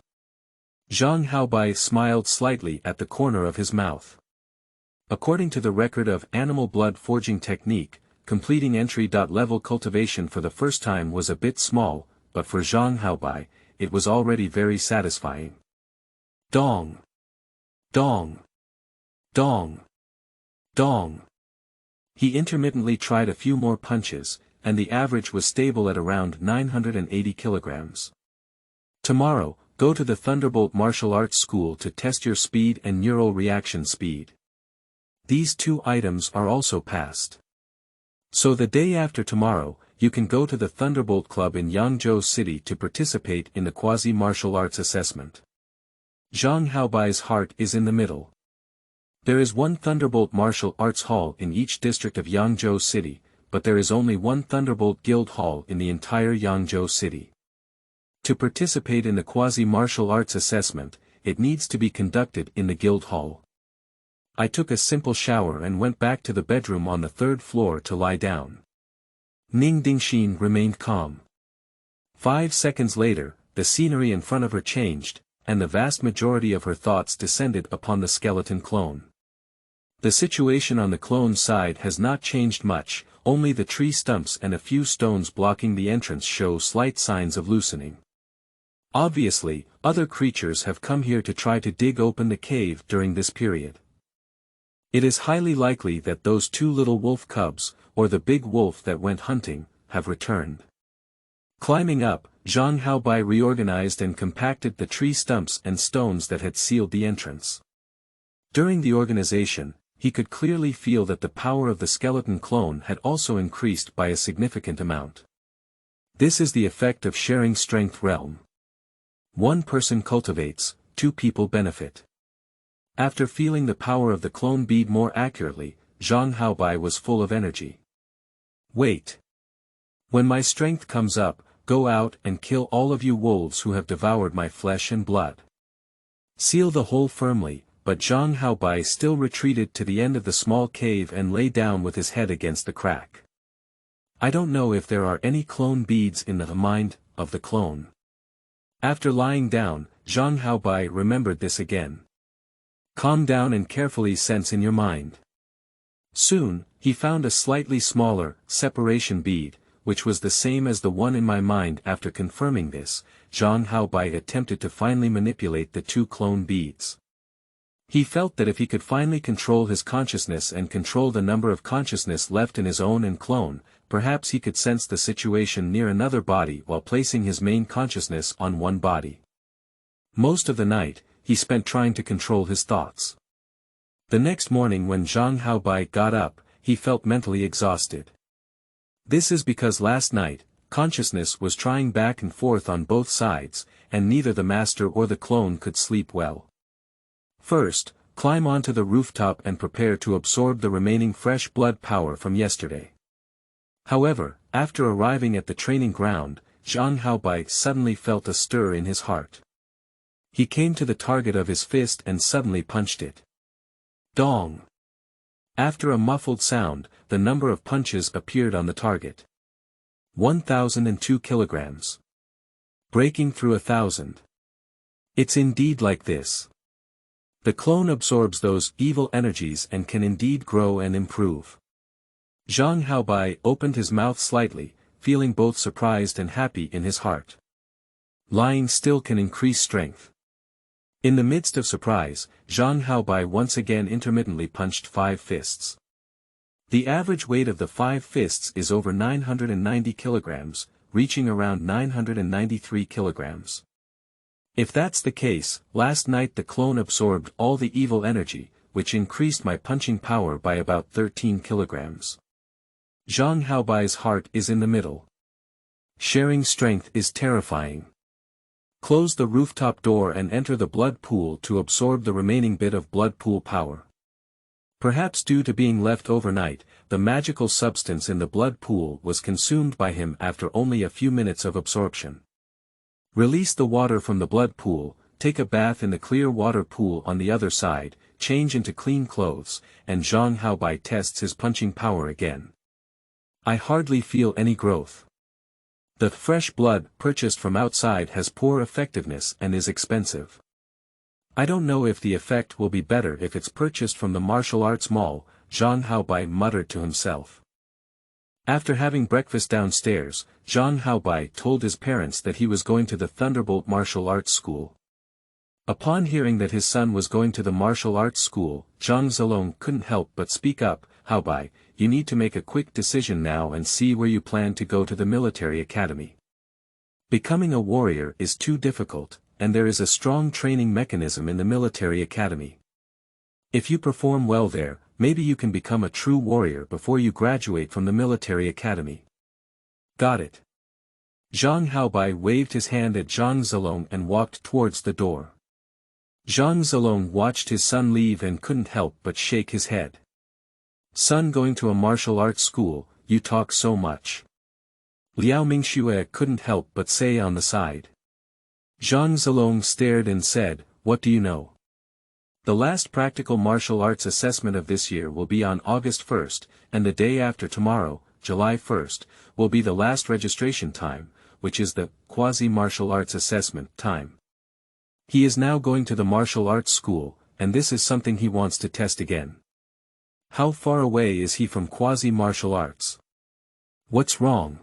Zhang Haobai smiled slightly at the corner of his mouth. According to the record of animal blood forging technique, completing entry-level cultivation for the first time was a bit small, but for Zhang Haobai, it was already very satisfying. Dong! Dong! Dong! Dong! He intermittently tried a few more punches, and the average was stable at around 980 kilograms. Tomorrow, go to the Thunderbolt Martial Arts School to test your speed and neural reaction speed. These two items are also passed. So the day after tomorrow, you can go to the Thunderbolt Club in Yangzhou City to participate in the quasi-martial arts assessment. Zhang Haobai's heart is in the middle. There is one Thunderbolt Martial Arts Hall in each district of Yangzhou City, but there is only one Thunderbolt Guild Hall in the entire Yangzhou City. To participate in the quasi-martial arts assessment, it needs to be conducted in the Guild Hall. I took a simple shower and went back to the bedroom on the third floor to lie down. Ning Dingxin remained calm. 5 seconds later, the scenery in front of her changed, and the vast majority of her thoughts descended upon the skeleton clone. The situation on the clone side has not changed much, only the tree stumps and a few stones blocking the entrance show slight signs of loosening. Obviously, other creatures have come here to try to dig open the cave during this period. It is highly likely that those two little wolf cubs, or the big wolf that went hunting, have returned. Climbing up, Zhang Haobai reorganized and compacted the tree stumps and stones that had sealed the entrance. During the organization, he could clearly feel that the power of the skeleton clone had also increased by a significant amount. This is the effect of sharing strength realm. One person cultivates, two people benefit. After feeling the power of the clone bead more accurately, Zhang Haobai was full of energy. Wait. When my strength comes up, go out and kill all of you wolves who have devoured my flesh and blood. Seal the hole firmly, but Zhang Haobai still retreated to the end of the small cave and lay down with his head against the crack. I don't know if there are any clone beads in the mind of the clone. After lying down, Zhang Haobai remembered this again. Calm down and carefully sense in your mind. Soon, he found a slightly smaller, separation bead, which was the same as the one in my mind. After confirming this, Zhang Haobai attempted to finally manipulate the two clone beads. He felt that if he could finally control his consciousness and control the number of consciousness left in his own and clone, perhaps he could sense the situation near another body while placing his main consciousness on one body. Most of the night, he spent trying to control his thoughts. The next morning when Zhang Haobai got up, he felt mentally exhausted. This is because last night, consciousness was trying back and forth on both sides, and neither the master or the clone could sleep well. First, climb onto the rooftop and prepare to absorb the remaining fresh blood power from yesterday. However, after arriving at the training ground, Zhang Haobai suddenly felt a stir in his heart. He came to the target of his fist and suddenly punched it. Dong! After a muffled sound, the number of punches appeared on the target. 1,002 kilograms. Breaking through 1,000. It's indeed like this. The clone absorbs those evil energies and can indeed grow and improve. Zhang Haobai opened his mouth slightly, feeling both surprised and happy in his heart. Lying still can increase strength. In the midst of surprise, Zhang Haobai once again intermittently punched 5 fists. The average weight of the 5 fists is over 990 kilograms, reaching around 993 kilograms. If that's the case, last night the clone absorbed all the evil energy, which increased my punching power by about 13 kilograms. Zhang Haobai's heart is in the middle. Sharing strength is terrifying. Close the rooftop door and enter the blood pool to absorb the remaining bit of blood pool power. Perhaps due to being left overnight, the magical substance in the blood pool was consumed by him after only a few minutes of absorption. Release the water from the blood pool, take a bath in the clear water pool on the other side, change into clean clothes, and Zhang Haobai tests his punching power again. I hardly feel any growth. The fresh blood purchased from outside has poor effectiveness and is expensive. I don't know if the effect will be better if it's purchased from the martial arts mall, Zhang Haobai muttered to himself. After having breakfast downstairs, Zhang Haobai told his parents that he was going to the Thunderbolt Martial Arts School. Upon hearing that his son was going to the martial arts school, Zhang Zilong couldn't help but speak up. Haobai, you need to make a quick decision now and see where you plan to go to the military academy. Becoming a warrior is too difficult, and there is a strong training mechanism in the military academy. If you perform well there, maybe you can become a true warrior before you graduate from the military academy. Got it. Zhang Haobai waved his hand at Zhang Zilong and walked towards the door. Zhang Zilong watched his son leave and couldn't help but shake his head. Son going to a martial arts school, you talk so much. Liao Mingxue couldn't help but say on the side. Zhang Zilong stared and said, what do you know? The last practical martial arts assessment of this year will be on August 1st, and the day after tomorrow, July 1st, will be the last registration time, which is the quasi-martial arts assessment time. He is now going to the martial arts school, and this is something he wants to test again. How far away is he from quasi-martial arts? What's wrong?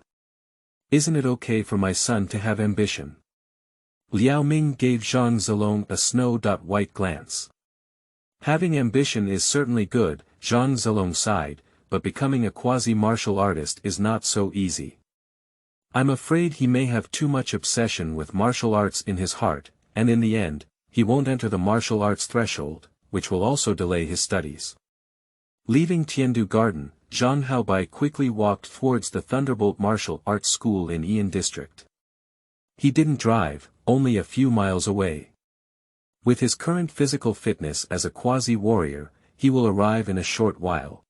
Isn't it okay for my son to have ambition? Liao Ming gave Zhang Zilong a snow-white glance. Having ambition is certainly good, Zhang Zilong sighed, but becoming a quasi-martial artist is not so easy. I'm afraid he may have too much obsession with martial arts in his heart, and in the end, he won't enter the martial arts threshold, which will also delay his studies. Leaving Tiandu Garden, Zhang Haobai quickly walked towards the Thunderbolt Martial Arts School in Ian District. He didn't drive, only a few miles away. With his current physical fitness as a quasi-warrior, he will arrive in a short while.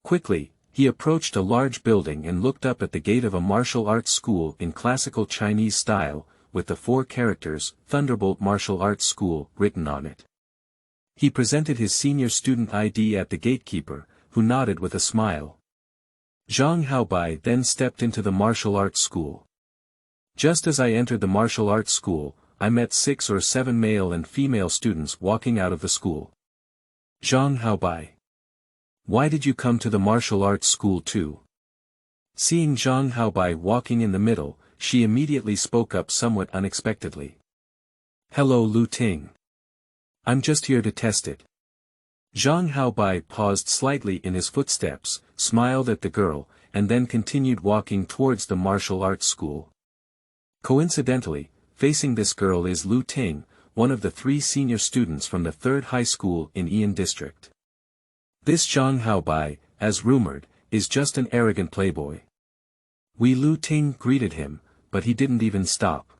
Quickly, he approached a large building and looked up at the gate of a martial arts school in classical Chinese style, with the 4 characters, Thunderbolt Martial Arts School, written on it. He presented his senior student ID at the gatekeeper, who nodded with a smile. Zhang Haobai then stepped into the martial arts school. Just as I entered the martial arts school, I met 6 or 7 male and female students walking out of the school. Zhang Haobai. Why did you come to the martial arts school too? Seeing Zhang Haobai walking in the middle, she immediately spoke up somewhat unexpectedly. Hello Lu Ting. I'm just here to test it. Zhang Haobai paused slightly in his footsteps, smiled at the girl, and then continued walking towards the martial arts school. Coincidentally, facing this girl is Lu Ting, one of the 3 senior students from the 3rd high school in Ian District. This Zhang Haobai, as rumored, is just an arrogant playboy. Lu Ting greeted him, but he didn't even stop.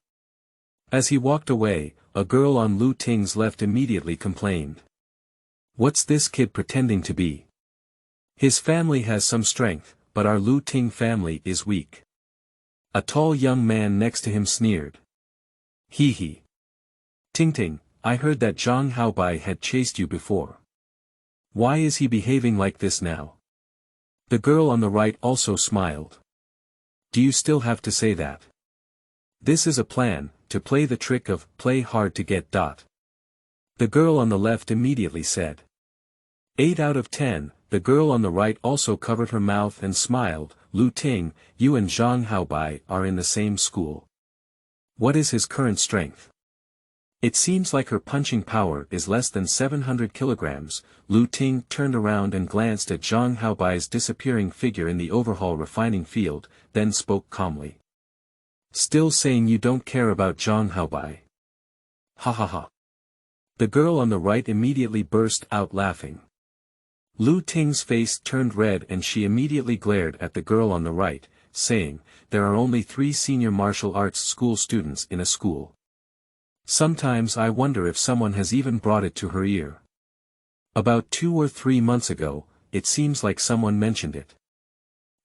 As he walked away, a girl on Lu Ting's left immediately complained. What's this kid pretending to be? His family has some strength, but our Lu Ting family is weak. A tall young man next to him sneered. Hee hee. Ting Ting, I heard that Zhang Haobai had chased you before. Why is he behaving like this now? The girl on the right also smiled. Do you still have to say that? This is a plan, to play the trick of play hard to get. The girl on the left immediately said. 8 out of 10, the girl on the right also covered her mouth and smiled. Lu Ting, you and Zhang Haobai are in the same school. What is his current strength? It seems like her punching power is less than 700 kilograms. Lu Ting turned around and glanced at Zhang Haobai's disappearing figure in the overhaul refining field, then spoke calmly. Still saying you don't care about Zhang Haobai? Ha ha ha. The girl on the right immediately burst out laughing. Lu Ting's face turned red and she immediately glared at the girl on the right, saying, there are only 3 senior martial arts school students in a school. Sometimes I wonder if someone has even brought it to her ear. About 2 or 3 months ago, it seems like someone mentioned it.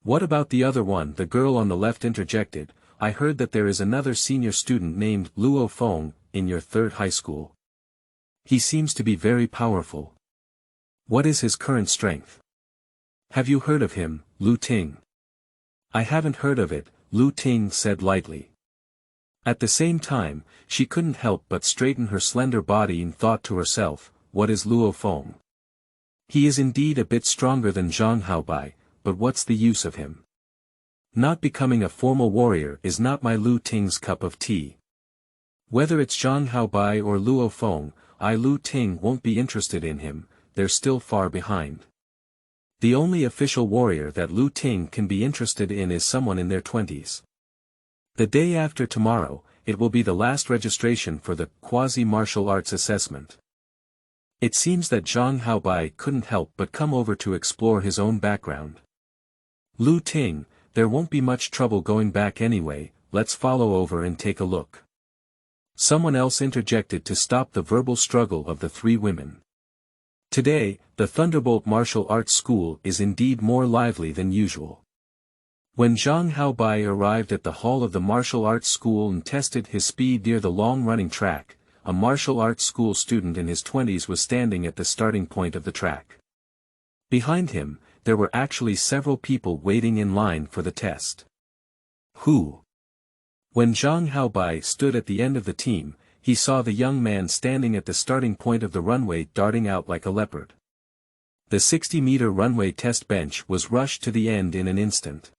What about the other one? The girl on the left interjected. I heard that there is another senior student named Luo Feng, in your third high school. He seems to be very powerful. What is his current strength? Have you heard of him, Lu Ting? I haven't heard of it, Lu Ting said lightly. At the same time, she couldn't help but straighten her slender body and thought to herself, what is Luo Feng? He is indeed a bit stronger than Zhang Haobai, but what's the use of him? Not becoming a formal warrior is not my Lu Ting's cup of tea. Whether it's Zhang Haobai or Luo Feng, Lu Ting won't be interested in him, they're still far behind. The only official warrior that Lu Ting can be interested in is someone in their 20s. The day after tomorrow, it will be the last registration for the quasi-martial arts assessment. It seems that Zhang Haobai couldn't help but come over to explore his own background. Lu Ting, there won't be much trouble going back anyway, let's follow over and take a look. Someone else interjected to stop the verbal struggle of the three women. Today, the Thunderbolt Martial Arts School is indeed more lively than usual. When Zhang Haobai arrived at the hall of the martial arts school and tested his speed near the long-running track, a martial arts school student in his 20s was standing at the starting point of the track. Behind him, there were actually several people waiting in line for the test. Who? When Zhang Haobai stood at the end of the team, he saw the young man standing at the starting point of the runway darting out like a leopard. The 60-meter runway test bench was rushed to the end in an instant.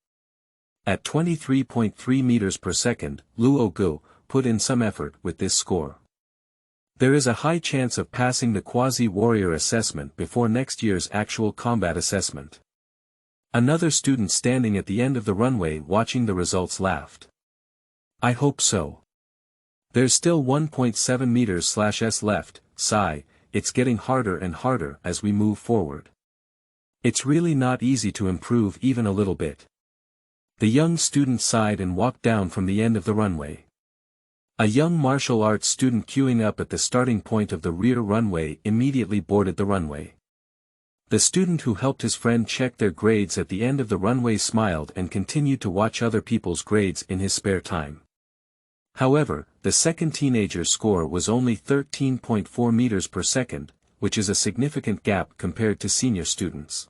At 23.3 meters per second, Luo Gu put in some effort with this score. There is a high chance of passing the quasi-warrior assessment before next year's actual combat assessment. Another student standing at the end of the runway watching the results laughed. I hope so. There's still 1.7 meters/s left, sigh, it's getting harder and harder as we move forward. It's really not easy to improve even a little bit. The young student sighed and walked down from the end of the runway. A young martial arts student queuing up at the starting point of the rear runway immediately boarded the runway. The student who helped his friend check their grades at the end of the runway smiled and continued to watch other people's grades in his spare time. However, the second teenager's score was only 13.4 meters per second, which is a significant gap compared to senior students.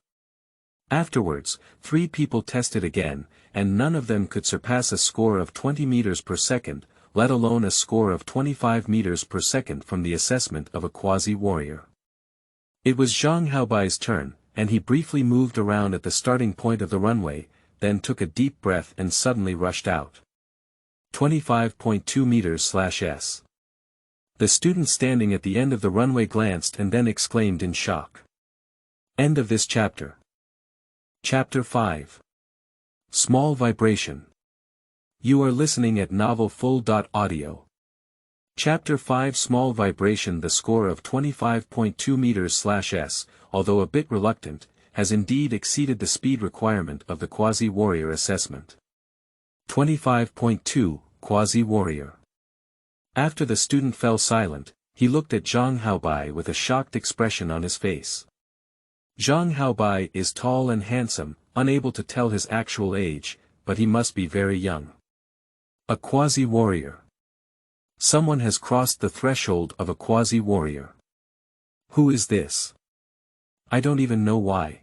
Afterwards, 3 people tested again, and none of them could surpass a score of 20 meters per second, let alone a score of 25 meters per second from the assessment of a quasi-warrior. It was Zhang Haobai's turn, and he briefly moved around at the starting point of the runway, then took a deep breath and suddenly rushed out. 25.2 meters/s. The student standing at the end of the runway glanced and then exclaimed in shock. End of this chapter. Chapter 5. Small Vibration. You are listening at novelfull.audio. Chapter 5 Small Vibration. The score of 25.2 meters/s, although a bit reluctant, has indeed exceeded the speed requirement of the quasi-warrior assessment. 25.2, Quasi-Warrior. After the student fell silent, he looked at Zhang Haobai with a shocked expression on his face. Zhang Haobai is tall and handsome, unable to tell his actual age, but he must be very young. A quasi-warrior. Someone has crossed the threshold of a quasi-warrior. Who is this? I don't even know why.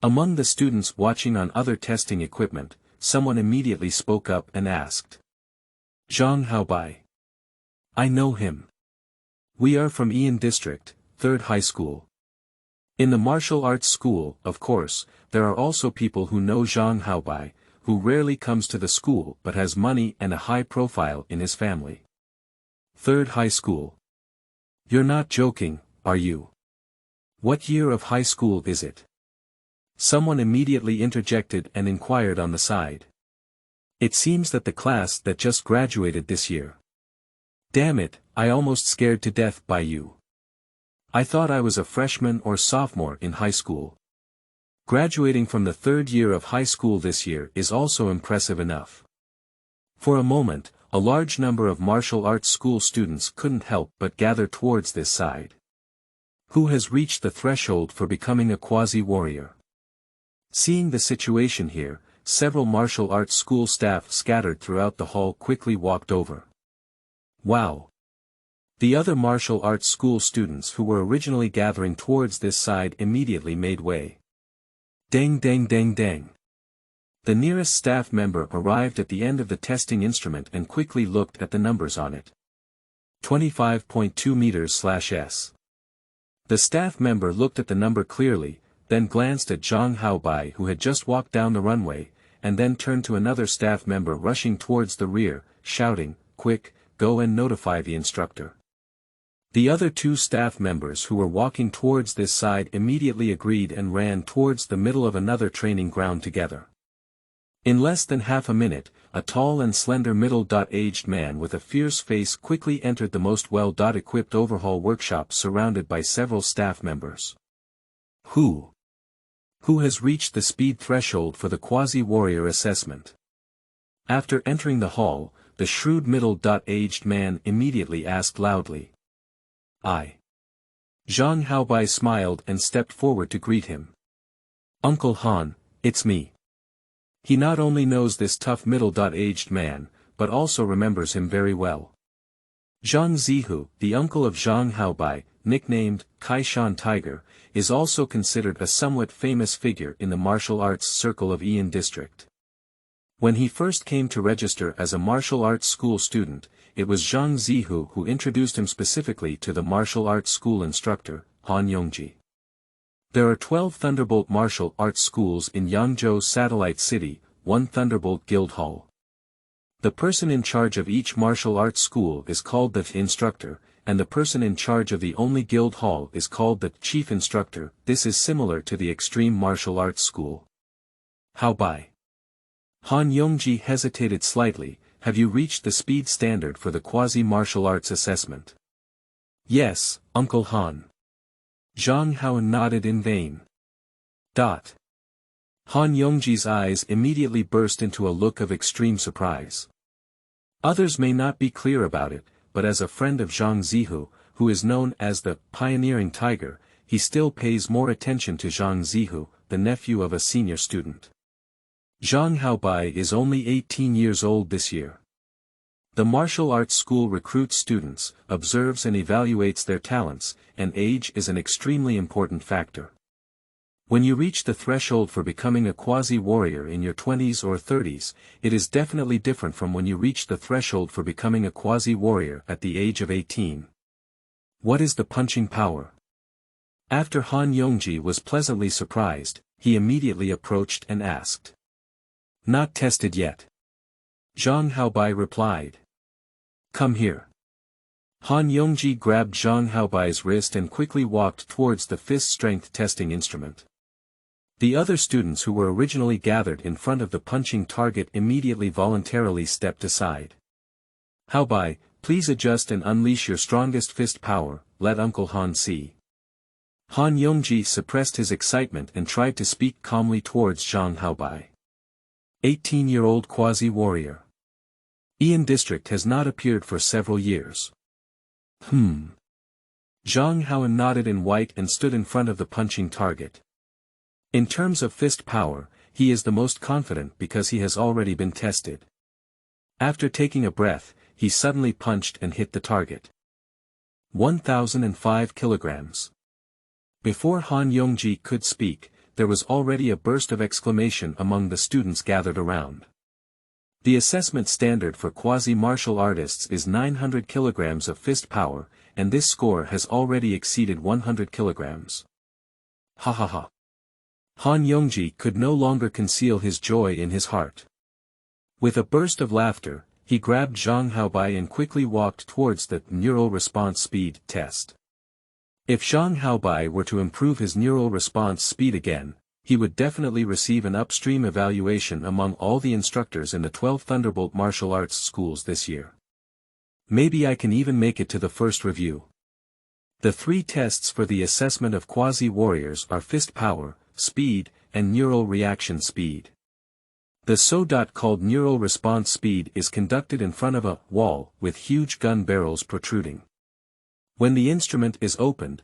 Among the students watching on other testing equipment, someone immediately spoke up and asked. Zhang Haobai. I know him. We are from Ian District, 3rd High School. In the martial arts school, of course, there are also people who know Zhang Haobai, who rarely comes to the school but has money and a high profile in his family. 3rd High School. You're not joking, are you? What year of high school is it? Someone immediately interjected and inquired on the side. It seems that the class that just graduated this year. Damn it, I almost scared to death by you. I thought I was a freshman or sophomore in high school. Graduating from the 3rd year of high school this year is also impressive enough. For a moment, a large number of martial arts school students couldn't help but gather towards this side. Who has reached the threshold for becoming a quasi-warrior? Seeing the situation here, several martial arts school staff scattered throughout the hall quickly walked over. Wow! The other martial arts school students who were originally gathering towards this side immediately made way. Dang dang dang dang. The nearest staff member arrived at the end of the testing instrument and quickly looked at the numbers on it. 25.2 meters/s. The staff member looked at the number clearly, then glanced at Zhang Haobai who had just walked down the runway, and then turned to another staff member rushing towards the rear, shouting, "Quick, go and notify the instructor." The other two staff members who were walking towards this side immediately agreed and ran towards the middle of another training ground together. In less than half a minute, a tall and slender middle-aged man with a fierce face quickly entered the most well-equipped overhaul workshop surrounded by several staff members. Who has reached the speed threshold for the quasi-warrior assessment? After entering the hall, the shrewd middle-aged man immediately asked loudly. I. Zhang Haobai smiled and stepped forward to greet him. Uncle Han, it's me. He not only knows this tough middle-aged man, but also remembers him very well. Zhang Zihu, the uncle of Zhang Haobai, nicknamed Kaishan Tiger, is also considered a somewhat famous figure in the martial arts circle of Ian District. When he first came to register as a martial arts school student, it was Zhang Zihu who introduced him specifically to the martial arts school instructor, Han Yongji. There are 12 Thunderbolt martial arts schools in Yangzhou Satellite City, one Thunderbolt Guild Hall. The person in charge of each martial arts school is called the instructor, and the person in charge of the only guild hall is called the chief instructor. This is similar to the extreme martial arts school. Haobai. Han Yongji hesitated slightly. Have you reached the speed standard for the quasi-martial arts assessment? Yes, Uncle Han. Zhang Hao nodded in vain. Han Yongji's eyes immediately burst into a look of extreme surprise. Others may not be clear about it, but as a friend of Zhang Zihu, who is known as the pioneering tiger, he still pays more attention to Zhang Zihu, the nephew of a senior student. Zhang Haobai is only 18 years old this year. The martial arts school recruits students, observes and evaluates their talents, and age is an extremely important factor. When you reach the threshold for becoming a quasi-warrior in your 20s or 30s, it is definitely different from when you reach the threshold for becoming a quasi-warrior at the age of 18. What is the punching power? After Han Yongji was pleasantly surprised, he immediately approached and asked. Not tested yet. Zhang Haobai replied. Come here. Han Yongji grabbed Zhang Haobai's wrist and quickly walked towards the fist strength testing instrument. The other students who were originally gathered in front of the punching target immediately voluntarily stepped aside. Haobai, please adjust and unleash your strongest fist power, let Uncle Han see. Han Yongji suppressed his excitement and tried to speak calmly towards Zhang Haobai. 18-year-old quasi-warrior. Ian District has not appeared for several years. Zhang Hao nodded in white and stood in front of the punching target. In terms of fist power, he is the most confident because he has already been tested. After taking a breath, he suddenly punched and hit the target. 1,005 kilograms. Before Han Yongji could speak, there was already a burst of exclamation among the students gathered around. The assessment standard for quasi-martial artists is 900 kilograms of fist power, and this score has already exceeded 100 kilograms. Ha ha ha. Han Yongji could no longer conceal his joy in his heart. With a burst of laughter, he grabbed Zhang Haobai and quickly walked towards the neural response speed test. If Zhang Haobai were to improve his neural response speed again, he would definitely receive an upstream evaluation among all the instructors in the 12 Thunderbolt martial arts schools this year. Maybe I can even make it to the first review. The 3 tests for the assessment of quasi-warriors are fist power, speed, and neural reaction speed. The so-called neural response speed is conducted in front of a wall with huge gun barrels protruding. When the instrument is opened,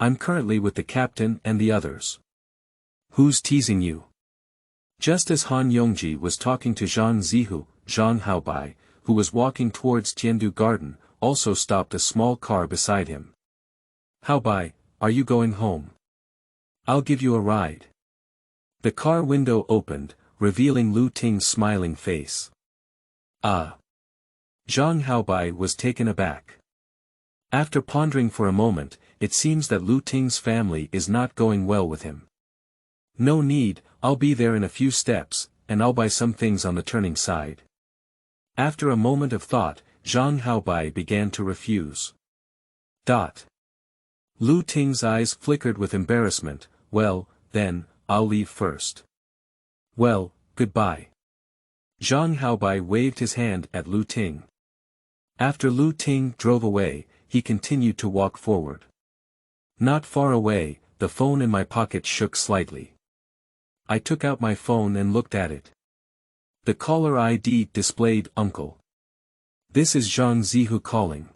I'm currently with the captain and the others. Who's teasing you? Just as Han Yongji was talking to Zhang Zihu, Zhang Haobai, who was walking towards Tiandu Garden, also stopped a small car beside him. Haobai, are you going home? I'll give you a ride. The car window opened, revealing Lu Ting's smiling face. Ah. Zhang Haobai was taken aback. After pondering for a moment, it seems that Lu Ting's family is not going well with him. No need, I'll be there in a few steps, and I'll buy some things on the turning side. After a moment of thought, Zhang Haobai began to refuse. Lu Ting's eyes flickered with embarrassment. Well, then, I'll leave first. Well, goodbye. Zhang Haobai waved his hand at Lu Ting. After Lu Ting drove away, he continued to walk forward. Not far away, the phone in my pocket shook slightly. I took out my phone and looked at it. The caller ID displayed Uncle. This is Zhang Zihu calling.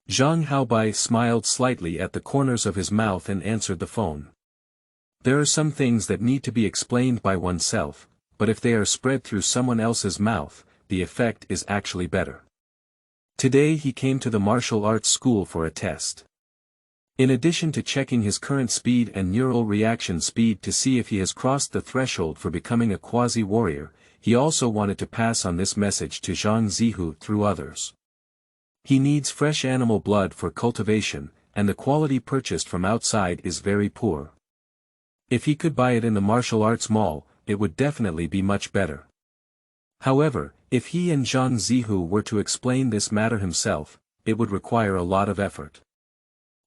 Zhang Haobai smiled slightly at the corners of his mouth and answered the phone. There are some things that need to be explained by oneself, but if they are spread through someone else's mouth, the effect is actually better. Today he came to the martial arts school for a test. In addition to checking his current speed and neural reaction speed to see if he has crossed the threshold for becoming a quasi-warrior, he also wanted to pass on this message to Zhang Zihu through others. He needs fresh animal blood for cultivation, and the quality purchased from outside is very poor. If he could buy it in the martial arts mall, it would definitely be much better. However, if he and Zhang Zihu were to explain this matter himself, it would require a lot of effort.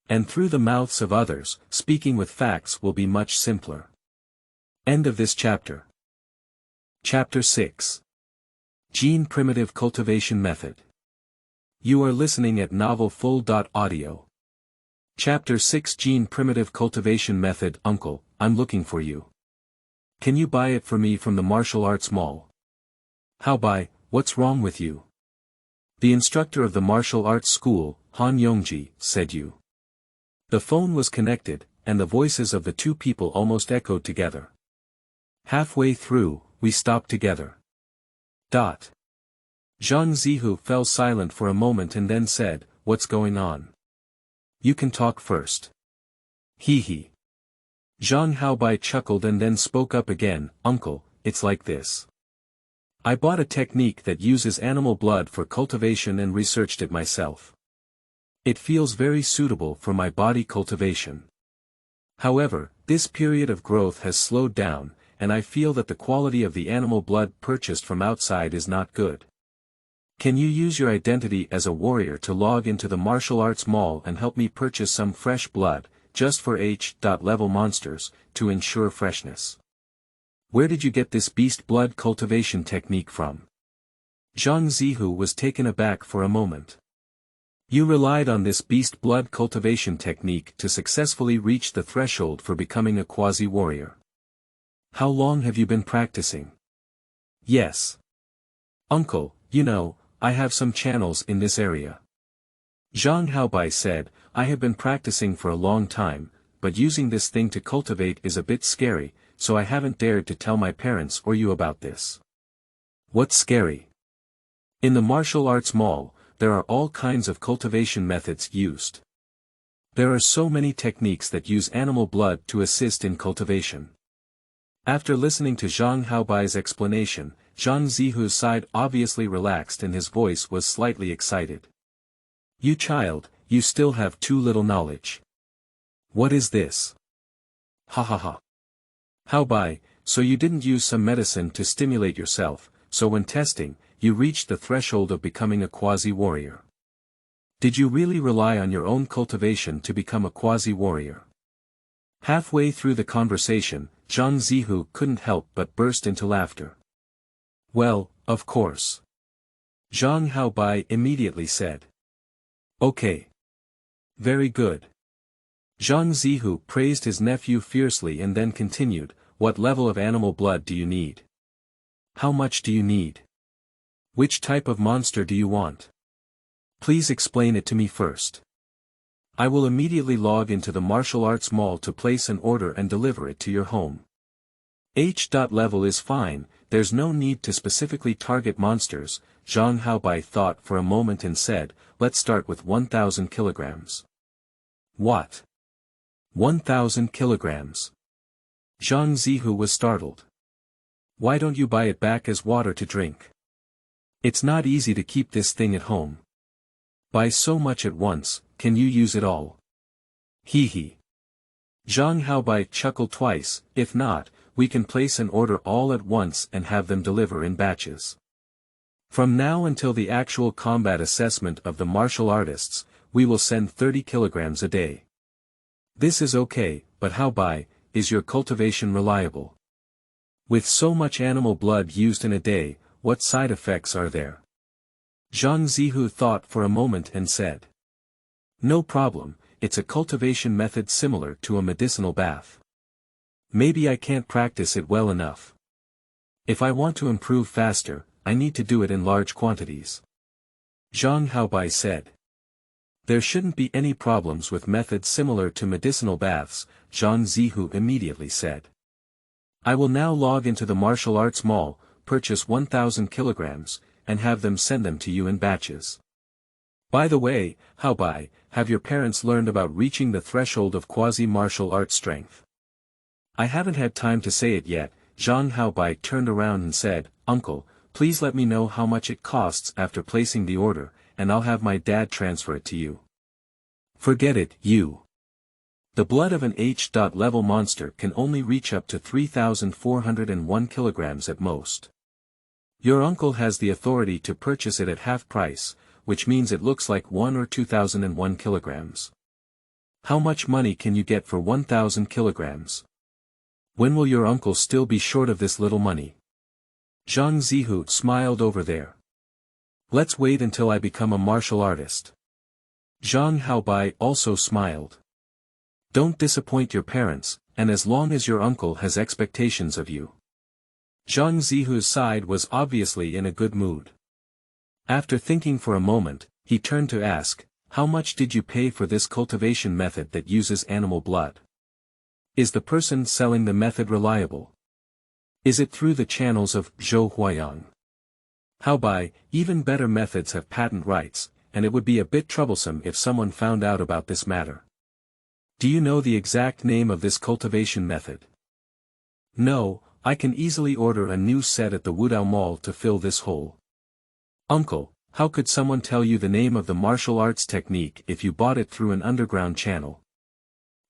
And through the mouths of others, speaking with facts will be much simpler. End of this chapter. Chapter 6. Gene Primitive Cultivation Method. You are listening at novelfull.audio. Chapter 6 Gene Primitive Cultivation Method. Uncle, I'm looking for you. Can you buy it for me from the martial arts mall? Haobai, what's wrong with you? The instructor of the martial arts school, Han Yongji, said you. The phone was connected, and the voices of the two people almost echoed together. Halfway through, we stopped together. Zhang Zihu fell silent for a moment and then said, What's going on? You can talk first. Hee. Zhang Haobai chuckled and then spoke up again, Uncle, it's like this. I bought a technique that uses animal blood for cultivation and researched it myself. It feels very suitable for my body cultivation. However, this period of growth has slowed down, and I feel that the quality of the animal blood purchased from outside is not good. Can you use your identity as a warrior to log into the martial arts mall and help me purchase some fresh blood, just for H.level monsters, to ensure freshness? Where did you get this beast blood cultivation technique from? Zhang Zihu was taken aback for a moment. You relied on this beast blood cultivation technique to successfully reach the threshold for becoming a quasi-warrior. How long have you been practicing? Yes. Uncle, you know, I have some channels in this area. Zhang Haobai said, I have been practicing for a long time, but using this thing to cultivate is a bit scary, so I haven't dared to tell my parents or you about this. What's scary? In the martial arts mall, there are all kinds of cultivation methods used. There are so many techniques that use animal blood to assist in cultivation. After listening to Zhang Haobai's explanation, Zhang Zihu's side obviously relaxed and his voice was slightly excited. You child, you still have too little knowledge. What is this? Ha ha ha. Haobai, so you didn't use some medicine to stimulate yourself, so when testing, you reached the threshold of becoming a quasi-warrior. Did you really rely on your own cultivation to become a quasi-warrior? Halfway through the conversation, Zhang Zihu couldn't help but burst into laughter. Well, of course. Zhang Haobai immediately said. Okay. Very good. Zhang Zihu praised his nephew fiercely and then continued, What level of animal blood do you need? How much do you need? Which type of monster do you want? Please explain it to me first. I will immediately log into the martial arts mall to place an order and deliver it to your home. H.level is fine, there's no need to specifically target monsters, Zhang Haobai thought for a moment and said, let's start with 1,000 kilograms. What? 1,000 kilograms? Zhang Zihu was startled. Why don't you buy it back as water to drink? It's not easy to keep this thing at home. Buy so much at once, can you use it all? Hee hee. Zhang Haobai chuckled twice, if not, we can place an order all at once and have them deliver in batches. From now until the actual combat assessment of the martial artists, we will send 30 kilograms a day. This is okay, but Haobai, is your cultivation reliable? With so much animal blood used in a day, what side effects are there? Zhang Zihu thought for a moment and said. No problem, it's a cultivation method similar to a medicinal bath. Maybe I can't practice it well enough. If I want to improve faster, I need to do it in large quantities. Zhang Haobai said. There shouldn't be any problems with methods similar to medicinal baths, Zhang Zihu immediately said. I will now log into the martial arts mall, purchase 1,000 kilograms, and have them send them to you in batches. By the way, Haobai, have your parents learned about reaching the threshold of quasi-martial arts strength? I haven't had time to say it yet, Zhang Haobai turned around and said, Uncle, please let me know how much it costs after placing the order, and I'll have my dad transfer it to you. Forget it, you. The blood of an H.level monster can only reach up to 3,401 kilograms at most. Your uncle has the authority to purchase it at half price, which means it looks like 1 or 2,001 kilograms. How much money can you get for 1,000 kilograms? When will your uncle still be short of this little money? Zhang Zihu smiled over there. Let's wait until I become a martial artist. Zhang Haobai also smiled. Don't disappoint your parents, and as long as your uncle has expectations of you. Zhang Zihu's side was obviously in a good mood. After thinking for a moment, he turned to ask, how much did you pay for this cultivation method that uses animal blood? Is the person selling the method reliable? Is it through the channels of Zhou Huayang? Haobai, even better methods have patent rights, and it would be a bit troublesome if someone found out about this matter. Do you know the exact name of this cultivation method? No, I can easily order a new set at the Wudao Mall to fill this hole. Uncle, how could someone tell you the name of the martial arts technique if you bought it through an underground channel?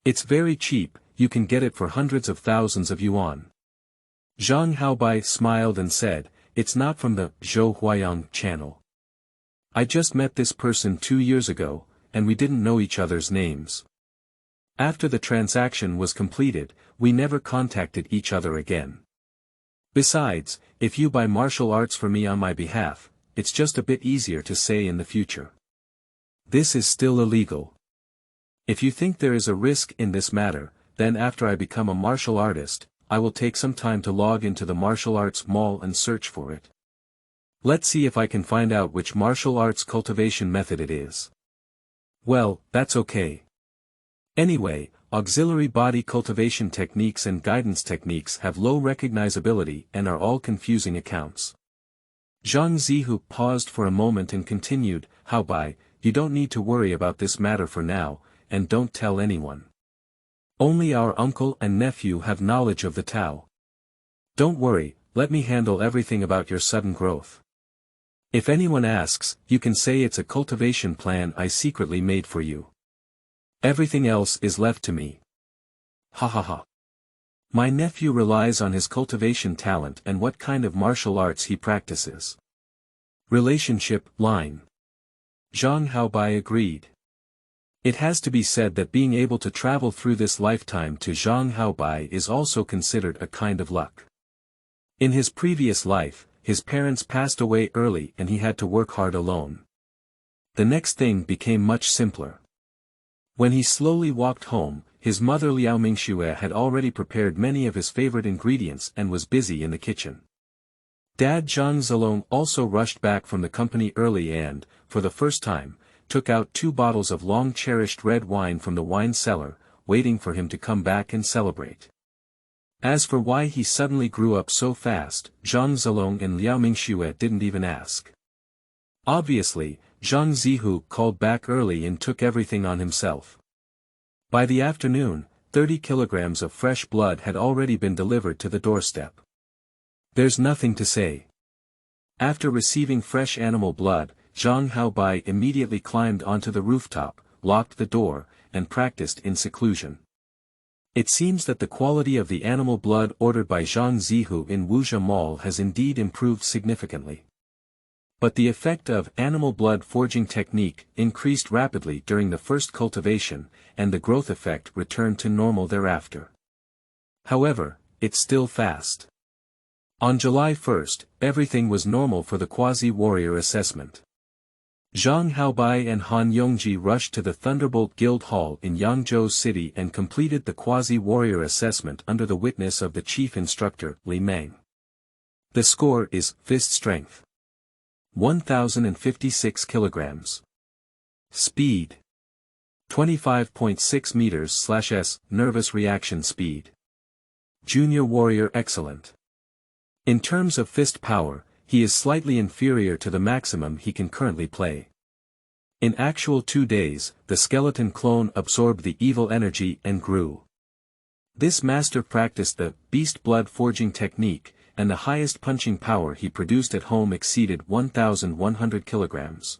It's very cheap, you can get it for hundreds of thousands of yuan. Zhang Haobai smiled and said, it's not from the Zhou Huayang channel. I just met this person 2 years ago, and we didn't know each other's names. After the transaction was completed, we never contacted each other again. Besides, if you buy martial arts for me on my behalf, it's just a bit easier to say in the future. This is still illegal. If you think there is a risk in this matter, then after I become a martial artist, I will take some time to log into the martial arts mall and search for it. Let's see if I can find out which martial arts cultivation method it is. Well, that's okay. Anyway, auxiliary body cultivation techniques and guidance techniques have low recognizability and are all confusing accounts. Zhang Zihu paused for a moment and continued, Haobai, you don't need to worry about this matter for now, and don't tell anyone. Only our uncle and nephew have knowledge of the Tao. Don't worry, let me handle everything about your sudden growth. If anyone asks, you can say it's a cultivation plan I secretly made for you. Everything else is left to me. Ha ha ha. My nephew relies on his cultivation talent and what kind of martial arts he practices. Relationship, line. Zhang Haobai agreed. It has to be said that being able to travel through this lifetime to Zhang Haobai is also considered a kind of luck. In his previous life, his parents passed away early and he had to work hard alone. The next thing became much simpler. When he slowly walked home, his mother Liao Mingxue had already prepared many of his favorite ingredients and was busy in the kitchen. Dad Zhang Zilong also rushed back from the company early and, for the first time, took out 2 bottles of long-cherished red wine from the wine cellar, waiting for him to come back and celebrate. As for why he suddenly grew up so fast, Zhang Zilong and Liao Mingxue didn't even ask. Obviously, Zhang Zihu called back early and took everything on himself. By the afternoon, 30 kilograms of fresh blood had already been delivered to the doorstep. There's nothing to say. After receiving fresh animal blood, Zhang Haobai immediately climbed onto the rooftop, locked the door, and practiced in seclusion. It seems that the quality of the animal blood ordered by Zhang Zihu in Wuzhe Mall has indeed improved significantly. But the effect of animal blood forging technique increased rapidly during the first cultivation, and the growth effect returned to normal thereafter. However, it's still fast. On July 1st, everything was normal for the quasi-warrior assessment. Zhang Haobai and Han Yongji rushed to the Thunderbolt Guild Hall in Yangzhou City and completed the quasi-warrior assessment under the witness of the chief instructor, Li Meng. The score is fist strength. 1056 kilograms. Speed. 25.6 meters/s, nervous reaction speed. Junior warrior excellent. In terms of fist power, he is slightly inferior to the maximum he can currently play. In actual 2 days, the skeleton clone absorbed the evil energy and grew. This master practiced the beast blood forging technique, and the highest punching power he produced at home exceeded 1,100 kilograms.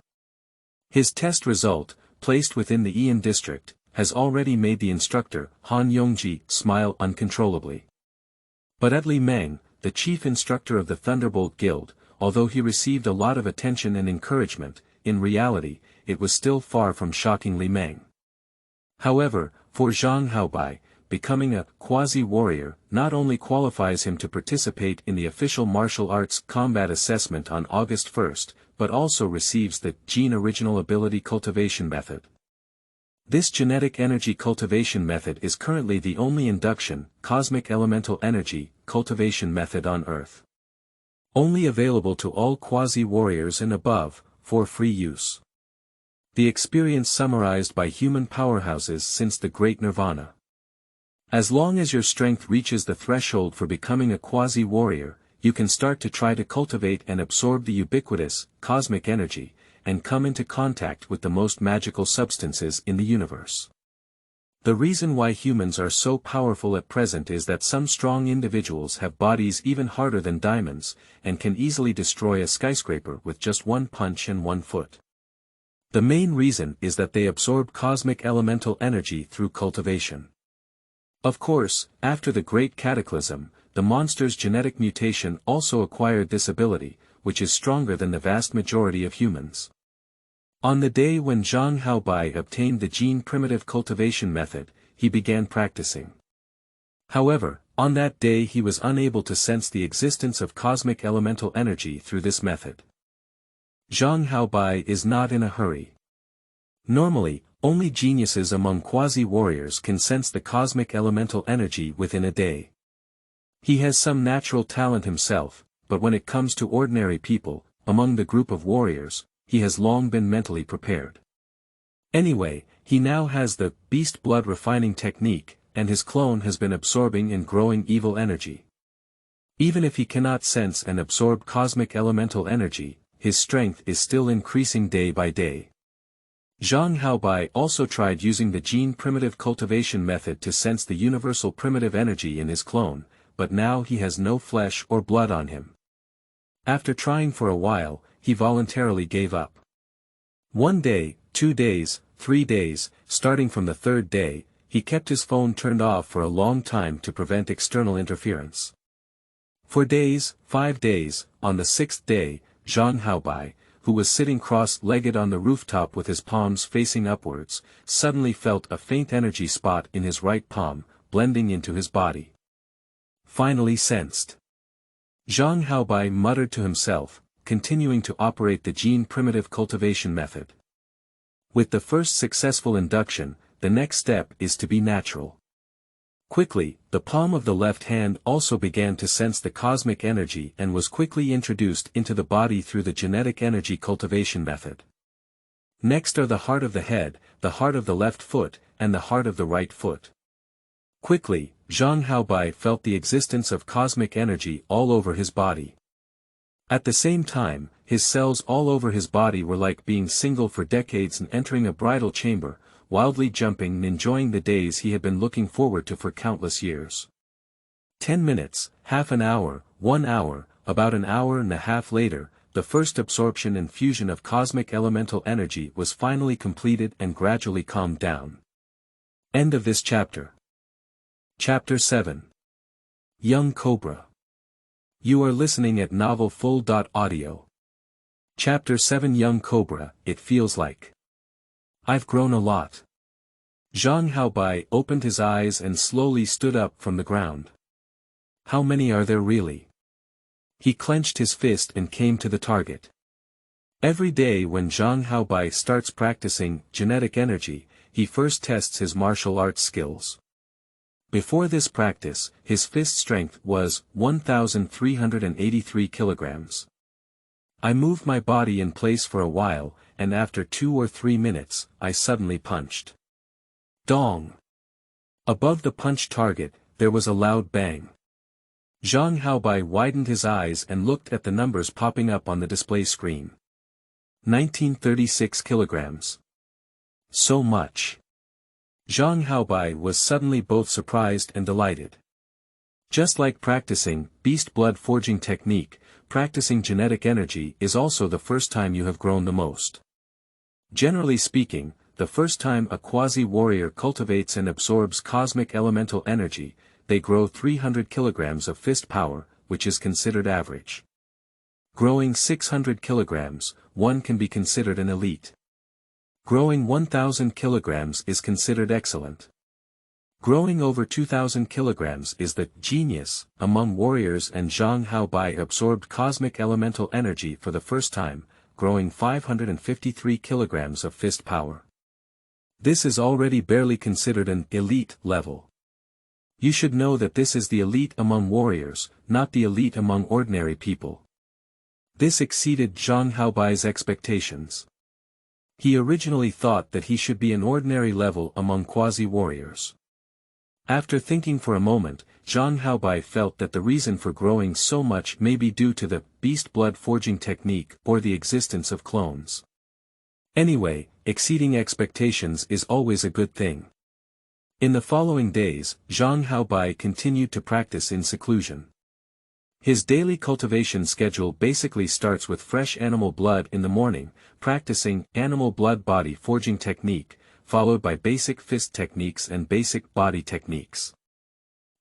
His test result, placed within the Ian district, has already made the instructor, Han Yongji, smile uncontrollably. But at Li Meng, the chief instructor of the Thunderbolt Guild, although he received a lot of attention and encouragement, in reality, it was still far from shocking Li Meng. However, for Zhang Haobai, becoming a quasi-warrior not only qualifies him to participate in the official martial arts combat assessment on August 1st, but also receives the Gene Original Ability Cultivation Method. This genetic energy cultivation method is currently the only induction, cosmic elemental energy, cultivation method on Earth. Only available to all quasi-warriors and above, for free use. The experience summarized by human powerhouses since the Great Nirvana. As long as your strength reaches the threshold for becoming a quasi-warrior, you can start to try to cultivate and absorb the ubiquitous, cosmic energy, and come into contact with the most magical substances in the universe. The reason why humans are so powerful at present is that some strong individuals have bodies even harder than diamonds, and can easily destroy a skyscraper with just 1 punch and 1 foot. The main reason is that they absorb cosmic elemental energy through cultivation. Of course, after the Great Cataclysm, the monster's genetic mutation also acquired this ability, which is stronger than the vast majority of humans. On the day when Zhang Haobai obtained the gene primitive cultivation method, he began practicing. However, on that day he was unable to sense the existence of cosmic elemental energy through this method. Zhang Haobai is not in a hurry. Normally, only geniuses among quasi-warriors can sense the cosmic elemental energy within a day. He has some natural talent himself, but when it comes to ordinary people, among the group of warriors, he has long been mentally prepared. Anyway, he now has the beast blood refining technique, and his clone has been absorbing and growing evil energy. Even if he cannot sense and absorb cosmic elemental energy, his strength is still increasing day by day. Zhang Haobai also tried using the gene primitive cultivation method to sense the universal primitive energy in his clone, but now he has no flesh or blood on him. After trying for a while, he voluntarily gave up. 1 day, 2 days, 3 days, starting from the 3rd day, he kept his phone turned off for a long time to prevent external interference. For days, 5 days, on the 6th day, Zhang Haobai, who was sitting cross-legged on the rooftop with his palms facing upwards, suddenly felt a faint energy spot in his right palm, blending into his body. Finally sensed. Zhang Haobai muttered to himself, continuing to operate the gene primitive cultivation method. With the first successful induction, the next step is to be natural. Quickly, the palm of the left hand also began to sense the cosmic energy and was quickly introduced into the body through the genetic energy cultivation method. Next are the heart of the head, the heart of the left foot, and the heart of the right foot. Quickly, Zhang Haobai felt the existence of cosmic energy all over his body. At the same time, his cells all over his body were like being single for decades and entering a bridal chamber, wildly jumping and enjoying the days he had been looking forward to for countless years. 10 minutes, half an hour, 1 hour, about an hour and a half later, the first absorption and fusion of cosmic elemental energy was finally completed and gradually calmed down. End of this chapter. Chapter 7. Young Cobra. You are listening at novelfull.audio. Chapter 7 Young Cobra, it feels like. I've grown a lot. Zhang Haobai opened his eyes and slowly stood up from the ground. How many are there really? He clenched his fist and came to the target. Every day when Zhang Haobai starts practicing genetic energy, he first tests his martial arts skills. Before this practice, his fist strength was 1,383 kilograms. I moved my body in place for a while, and after 2 or 3 minutes, I suddenly punched. Dong! Above the punch target, there was a loud bang. Zhang Haobai widened his eyes and looked at the numbers popping up on the display screen. 1936 kilograms. So much. Zhang Haobai was suddenly both surprised and delighted. Just like practicing beast blood forging technique, practicing genetic energy is also the first time you have grown the most. Generally speaking, the first time a quasi-warrior cultivates and absorbs cosmic elemental energy, they grow 300 kilograms of fist power, which is considered average. Growing 600 kilograms, one can be considered an elite. Growing 1,000 kilograms is considered excellent. Growing over 2,000 kilograms is the genius among warriors, and Zhang Haobai absorbed cosmic elemental energy for the first time, growing 553 kilograms of fist power. This is already barely considered an elite level. You should know that this is the elite among warriors, not the elite among ordinary people. This exceeded Zhang Haobai's expectations. He originally thought that he should be an ordinary level among quasi-warriors. After thinking for a moment, Zhang Haobai felt that the reason for growing so much may be due to the beast blood forging technique or the existence of clones. Anyway, exceeding expectations is always a good thing. In the following days, Zhang Haobai continued to practice in seclusion. His daily cultivation schedule basically starts with fresh animal blood in the morning, practicing animal blood body forging technique, followed by basic fist techniques and basic body techniques.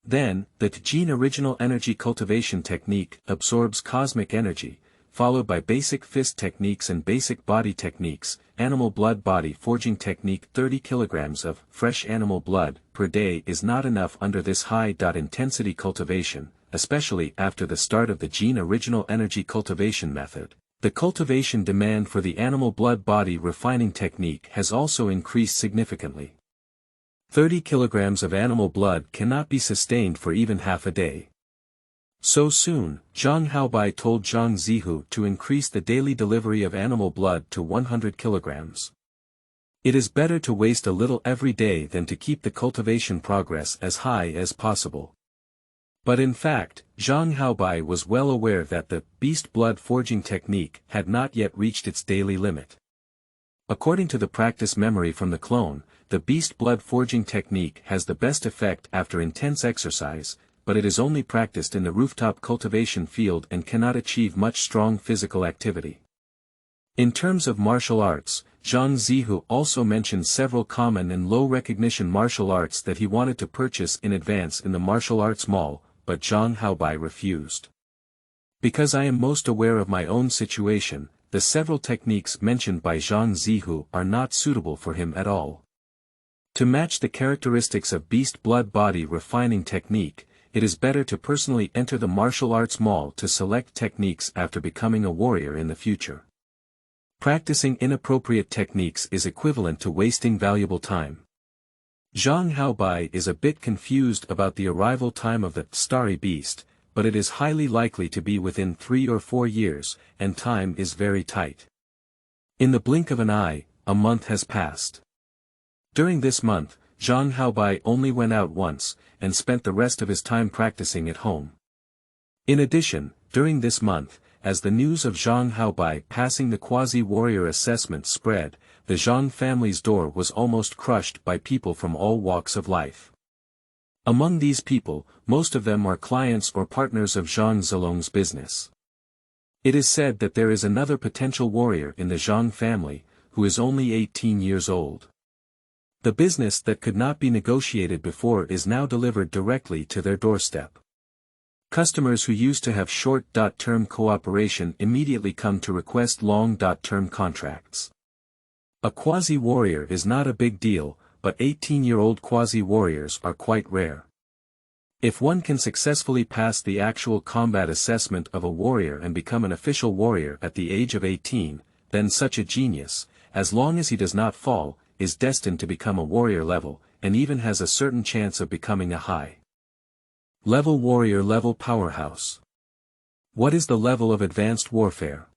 Then, the Gene Original Energy Cultivation Technique absorbs cosmic energy, followed by basic fist techniques and basic body techniques. Animal blood body forging technique. 30 kilograms of fresh animal blood per day is not enough under this high-intensity cultivation, especially after the start of the Gene Original Energy Cultivation method. The cultivation demand for the animal blood body refining technique has also increased significantly. 30 kilograms of animal blood cannot be sustained for even half a day. So soon, Zhang Haobai told Zhang Zihu to increase the daily delivery of animal blood to 100 kilograms. It is better to waste a little every day than to keep the cultivation progress as high as possible. But in fact, Zhang Haobai was well aware that the beast blood forging technique had not yet reached its daily limit. According to the practice memory from the clone, the beast blood forging technique has the best effect after intense exercise, but it is only practiced in the rooftop cultivation field and cannot achieve much strong physical activity. In terms of martial arts, Zhang Zihu also mentioned several common and low recognition martial arts that he wanted to purchase in advance in the martial arts mall, but Zhang Haobai refused. Because I am most aware of my own situation, the several techniques mentioned by Zhang Zihu are not suitable for him at all. To match the characteristics of beast blood body refining technique, it is better to personally enter the martial arts mall to select techniques after becoming a warrior in the future. Practicing inappropriate techniques is equivalent to wasting valuable time. Zhang Haobai is a bit confused about the arrival time of the starry beast, but it is highly likely to be within 3 or 4 years, and time is very tight. In the blink of an eye, a month has passed. During this month, Zhang Haobai only went out once, and spent the rest of his time practicing at home. In addition, during this month, as the news of Zhang Haobai passing the quasi-warrior assessment spread, the Zhang family's door was almost crushed by people from all walks of life. Among these people, most of them are clients or partners of Zhang Zilong's business. It is said that there is another potential warrior in the Zhang family, who is only 18 years old. The business that could not be negotiated before is now delivered directly to their doorstep. Customers who used to have short-term cooperation immediately come to request long-term contracts. A quasi-warrior is not a big deal, but 18-year-old quasi-warriors are quite rare. If one can successfully pass the actual combat assessment of a warrior and become an official warrior at the age of 18, then such a genius, as long as he does not fall, is destined to become a warrior level, and even has a certain chance of becoming a high-level warrior level powerhouse. What is the level of advanced warfare?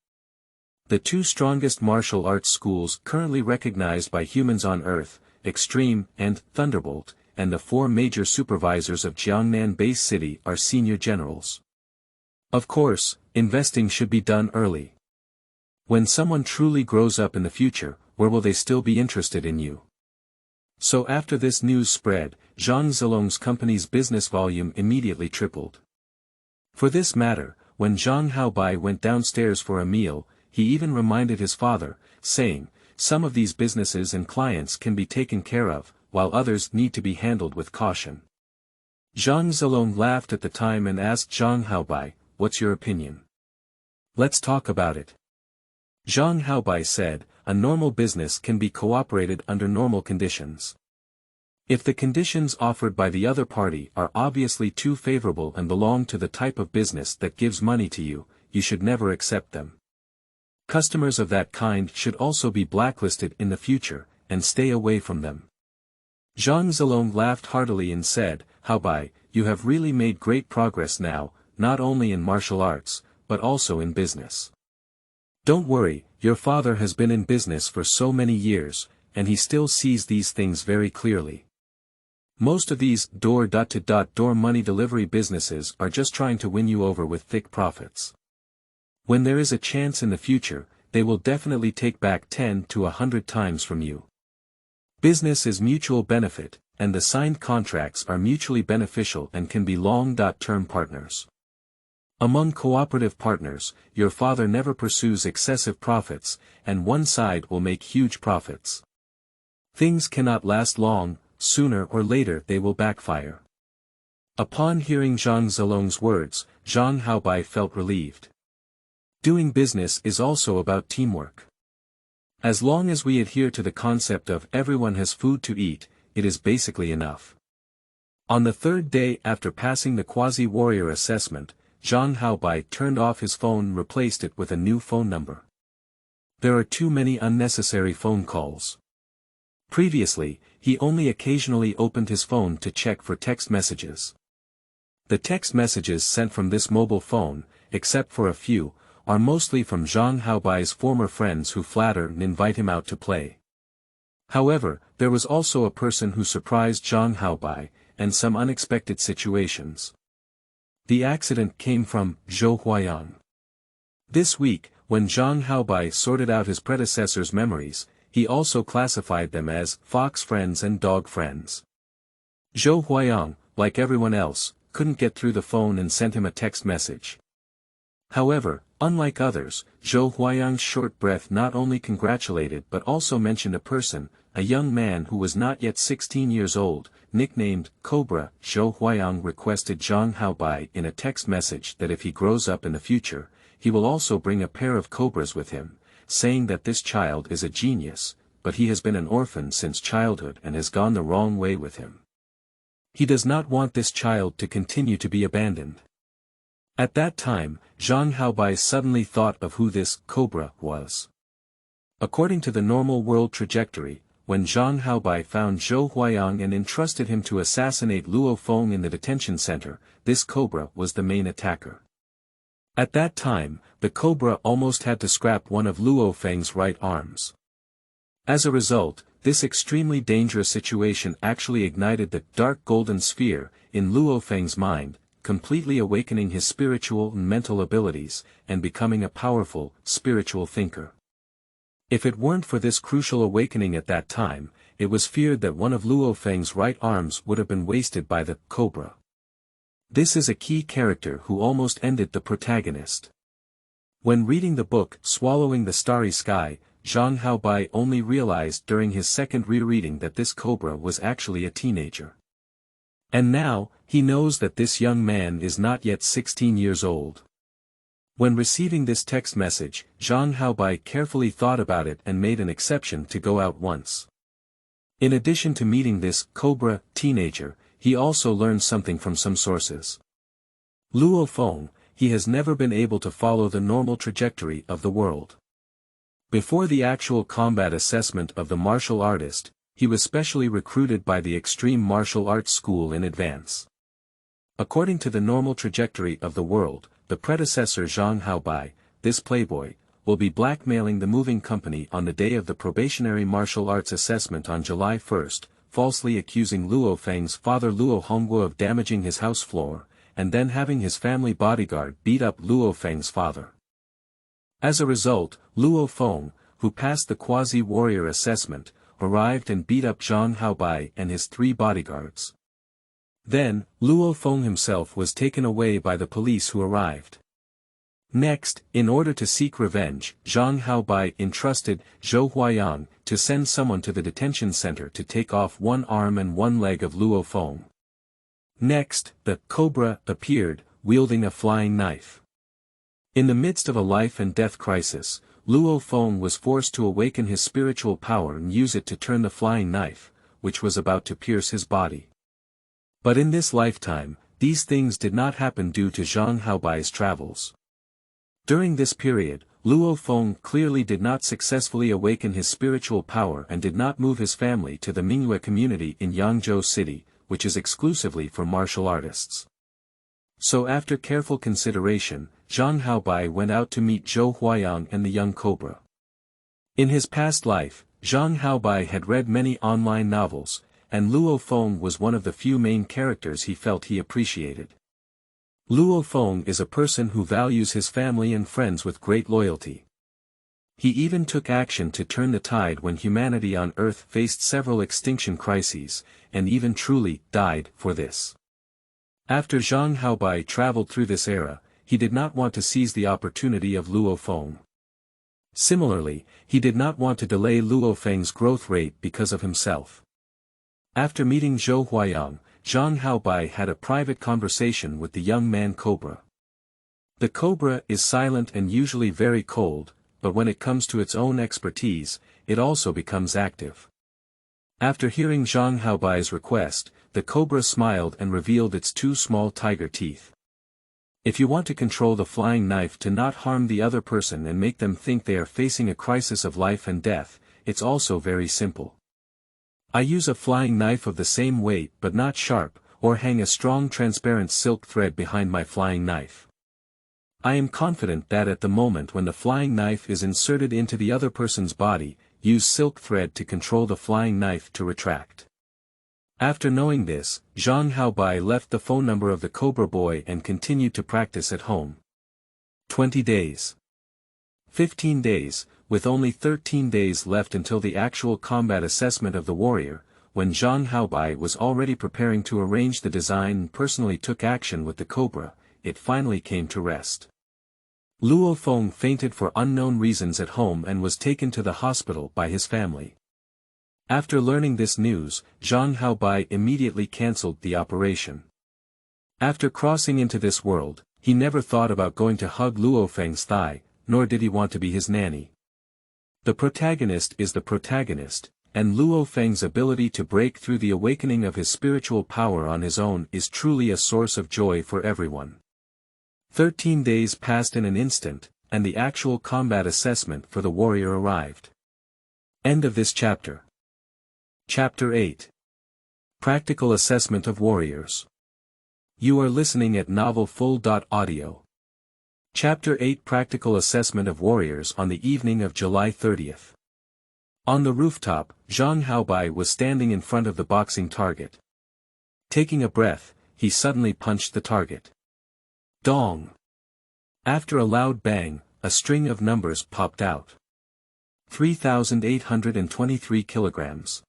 The two strongest martial arts schools currently recognized by humans on Earth, Extreme and Thunderbolt, and the four major supervisors of Jiangnan Base City are senior generals. Of course, investing should be done early. When someone truly grows up in the future, where will they still be interested in you? So after this news spread, Zhang Zilong's company's business volume immediately tripled. For this matter, when Zhang Haobai went downstairs for a meal, he even reminded his father, saying, "Some of these businesses and clients can be taken care of, while others need to be handled with caution." Zhang Zilong laughed at the time and asked Zhang Haobai, "What's your opinion? Let's talk about it." Zhang Haobai said, "A normal business can be cooperated under normal conditions. If the conditions offered by the other party are obviously too favorable and belong to the type of business that gives money to you, you should never accept them. Customers of that kind should also be blacklisted in the future, and stay away from them." Zhang Zilong laughed heartily and said, "Haobai, you have really made great progress now, not only in martial arts, but also in business. Don't worry, your father has been in business for so many years, and he still sees these things very clearly. Most of these door-to-door money delivery businesses are just trying to win you over with thick profits. When there is a chance in the future, they will definitely take back 10 to 100 times from you. Business is mutual benefit, and the signed contracts are mutually beneficial and can be long-term partners. Among cooperative partners, your father never pursues excessive profits, and one side will make huge profits. Things cannot last long, sooner or later they will backfire." Upon hearing Zhang Zilong's words, Zhang Haobai felt relieved. Doing business is also about teamwork. As long as we adhere to the concept of everyone has food to eat, it is basically enough. On the third day after passing the quasi-warrior assessment, Zhang Haobai turned off his phone and replaced it with a new phone number. There are too many unnecessary phone calls. Previously, he only occasionally opened his phone to check for text messages. The text messages sent from this mobile phone, except for a few, are mostly from Zhang Haobai's former friends who flatter and invite him out to play. However, there was also a person who surprised Zhang Haobai, and some unexpected situations. The accident came from Zhou Huayang. This week, when Zhang Haobai sorted out his predecessor's memories, he also classified them as fox friends and dog friends. Zhou Huayang, like everyone else, couldn't get through the phone and sent him a text message. However, unlike others, Zhou Huayang's short breath not only congratulated but also mentioned a person, a young man who was not yet 16 years old, nicknamed Cobra. Zhou Huayang requested Zhang Haobai in a text message that if he grows up in the future, he will also bring a pair of cobras with him, saying that this child is a genius, but he has been an orphan since childhood and has gone the wrong way with him. He does not want this child to continue to be abandoned. At that time, Zhang Haobai suddenly thought of who this Cobra was. According to the normal world trajectory, when Zhang Haobai found Zhou Huayang and entrusted him to assassinate Luo Feng in the detention center, this Cobra was the main attacker. At that time, the Cobra almost had to scrap one of Luo Feng's right arms. As a result, this extremely dangerous situation actually ignited the dark golden sphere in Luo Feng's mind, completely awakening his spiritual and mental abilities, and becoming a powerful, spiritual thinker. If it weren't for this crucial awakening at that time, it was feared that one of Luo Feng's right arms would have been wasted by the Cobra. This is a key character who almost ended the protagonist. When reading the book Swallowing the Starry Sky, Zhang Haobai only realized during his second rereading that this Cobra was actually a teenager. And now, he knows that this young man is not yet 16 years old. When receiving this text message, Zhang Haobai carefully thought about it and made an exception to go out once. In addition to meeting this Cobra teenager, he also learned something from some sources. Luo Feng, he has never been able to follow the normal trajectory of the world. Before the actual combat assessment of the martial artist, he was specially recruited by the Extreme Martial Arts School in advance. According to the normal trajectory of the world, the predecessor Zhang Haobai, this playboy, will be blackmailing the moving company on the day of the probationary martial arts assessment on July 1st, falsely accusing Luo Feng's father Luo Hongguo of damaging his house floor, and then having his family bodyguard beat up Luo Feng's father. As a result, Luo Feng, who passed the quasi-warrior assessment, arrived and beat up Zhang Haobai and his 3 bodyguards. Then, Luo Feng himself was taken away by the police who arrived. Next, in order to seek revenge, Zhang Haobai entrusted Zhou Huayang to send someone to the detention center to take off one arm and one leg of Luo Feng. Next, the Cobra appeared, wielding a flying knife. In the midst of a life and death crisis, Luo Feng was forced to awaken his spiritual power and use it to turn the flying knife, which was about to pierce his body. But in this lifetime, these things did not happen due to Zhang Haobai's travels. During this period, Luo Feng clearly did not successfully awaken his spiritual power and did not move his family to the Mingyue community in Yangzhou City, which is exclusively for martial artists. So after careful consideration, Zhang Haobai went out to meet Zhou Huayang and the young Cobra. In his past life, Zhang Haobai had read many online novels, and Luo Feng was one of the few main characters he felt he appreciated. Luo Feng is a person who values his family and friends with great loyalty. He even took action to turn the tide when humanity on Earth faced several extinction crises, and even truly died for this. After Zhang Haobai traveled through this era, he did not want to seize the opportunity of Luo Feng. Similarly, he did not want to delay Luo Feng's growth rate because of himself. After meeting Zhou Huayang, Zhang Haobai had a private conversation with the young man Cobra. The Cobra is silent and usually very cold, but when it comes to its own expertise, it also becomes active. After hearing Zhang Haobai's request, the Cobra smiled and revealed its 2 small tiger teeth. If you want to control the flying knife to not harm the other person and make them think they are facing a crisis of life and death, it's also very simple. I use a flying knife of the same weight but not sharp, or hang a strong transparent silk thread behind my flying knife. I am confident that at the moment when the flying knife is inserted into the other person's body, use silk thread to control the flying knife to retract. After knowing this, Zhang Haobai left the phone number of the Cobra boy and continued to practice at home. 20 days. 15 days, with only 13 days left until the actual combat assessment of the warrior, when Zhang Haobai was already preparing to arrange the design and personally took action with the Cobra, it finally came to rest. Luo Feng fainted for unknown reasons at home and was taken to the hospital by his family. After learning this news, Zhang Haobai immediately cancelled the operation. After crossing into this world, he never thought about going to hug Luo Feng's thigh, nor did he want to be his nanny. The protagonist is the protagonist, and Luo Feng's ability to break through the awakening of his spiritual power on his own is truly a source of joy for everyone. 13 days passed in an instant, and the actual combat assessment for the warrior arrived. End of this chapter. Chapter 8. Practical Assessment of Warriors. You are listening at novelfull.audio. Chapter 8 Practical Assessment of Warriors on the evening of July 30th. On the rooftop, Zhang Haobai was standing in front of the boxing target. Taking a breath, he suddenly punched the target. Dong! After a loud bang, a string of numbers popped out. 3,823 kilograms.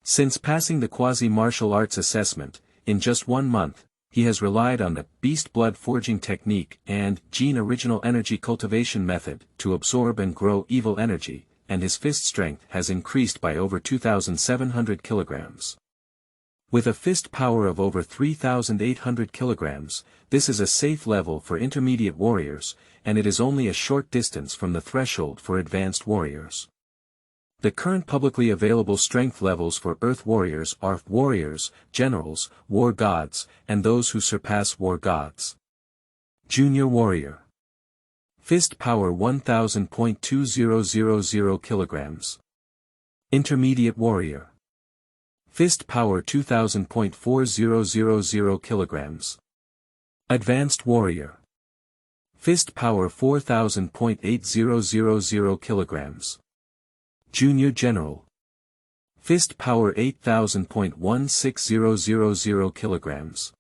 Since passing the quasi-martial arts assessment, in just 1 month, he has relied on the beast blood forging technique and gene original energy cultivation method to absorb and grow evil energy, and his fist strength has increased by over 2,700 kilograms. With a fist power of over 3,800 kilograms, this is a safe level for intermediate warriors, and it is only a short distance from the threshold for advanced warriors. The current publicly available strength levels for Earth warriors are warriors, generals, war gods, and those who surpass war gods. Junior warrior. Fist power 1,000.2000 kilograms. Intermediate warrior. Fist power 2,000.4000 kilograms. Advanced warrior. Fist power 4,000.8000 kilograms. Junior general. Fist power 8,000.1600 kilograms.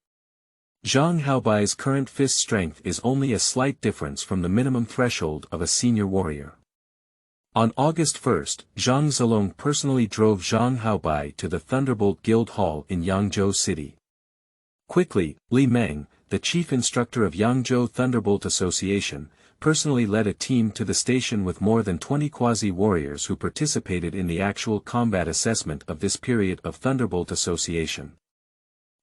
Zhang Haobai's current fist strength is only a slight difference from the minimum threshold of a senior warrior. On August 1st, Zhang Zilong personally drove Zhang Haobai to the Thunderbolt Guild Hall in Yangzhou City. Quickly, Li Meng, the chief instructor of Yangzhou Thunderbolt Association, personally led a team to the station with more than 20 quasi-warriors who participated in the actual combat assessment of this period of Thunderbolt Association.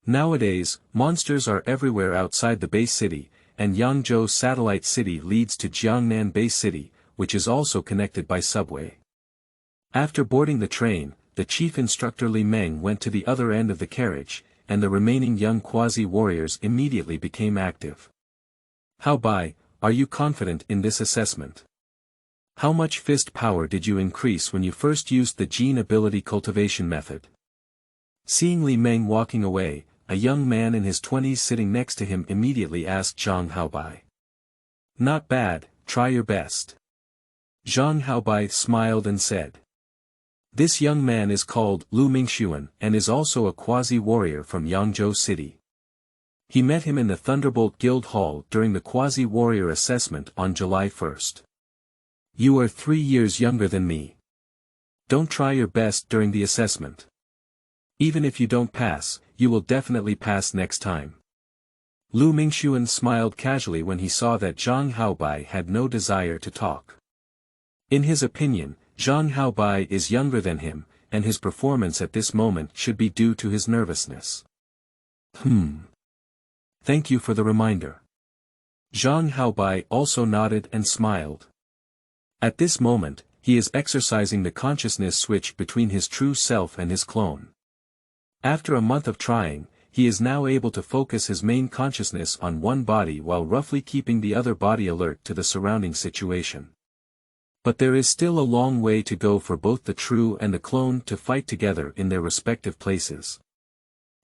Nowadays, monsters are everywhere outside the base city, and Yangzhou Satellite City leads to Jiangnan Base City, which is also connected by subway. After boarding the train, the chief instructor Li Meng went to the other end of the carriage, and the remaining young quasi-warriors immediately became active. Haobai, are you confident in this assessment? How much fist power did you increase when you first used the gene ability cultivation method? Seeing Li Meng walking away, a young man in his 20s sitting next to him immediately asked Zhang Haobai. Not bad, try your best. Zhang Haobai smiled and said. This young man is called Lu Mingxuan and is also a quasi-warrior from Yangzhou City. He met him in the Thunderbolt Guild Hall during the quasi-warrior assessment on July 1st. You are 3 years younger than me. Don't try your best during the assessment. Even if you don't pass, you will definitely pass next time. Lu Mingxuan smiled casually when he saw that Zhang Haobai had no desire to talk. In his opinion, Zhang Haobai is younger than him, and his performance at this moment should be due to his nervousness. Thank you for the reminder. Zhang Haobai also nodded and smiled. At this moment, he is exercising the consciousness switch between his true self and his clone. After a month of trying, he is now able to focus his main consciousness on one body while roughly keeping the other body alert to the surrounding situation. But there is still a long way to go for both the true and the clone to fight together in their respective places.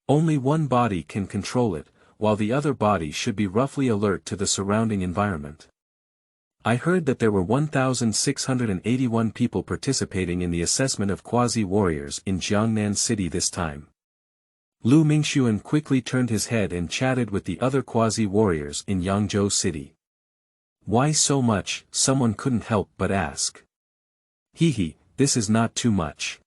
Only one body can control it, while the other body should be roughly alert to the surrounding environment. I heard that there were 1,681 people participating in the assessment of quasi-warriors in Jiangnan City this time. Lu Mingxuan quickly turned his head and chatted with the other quasi-warriors in Yangzhou City. Why so much? Someone couldn't help but ask. Hehe, this is not too much.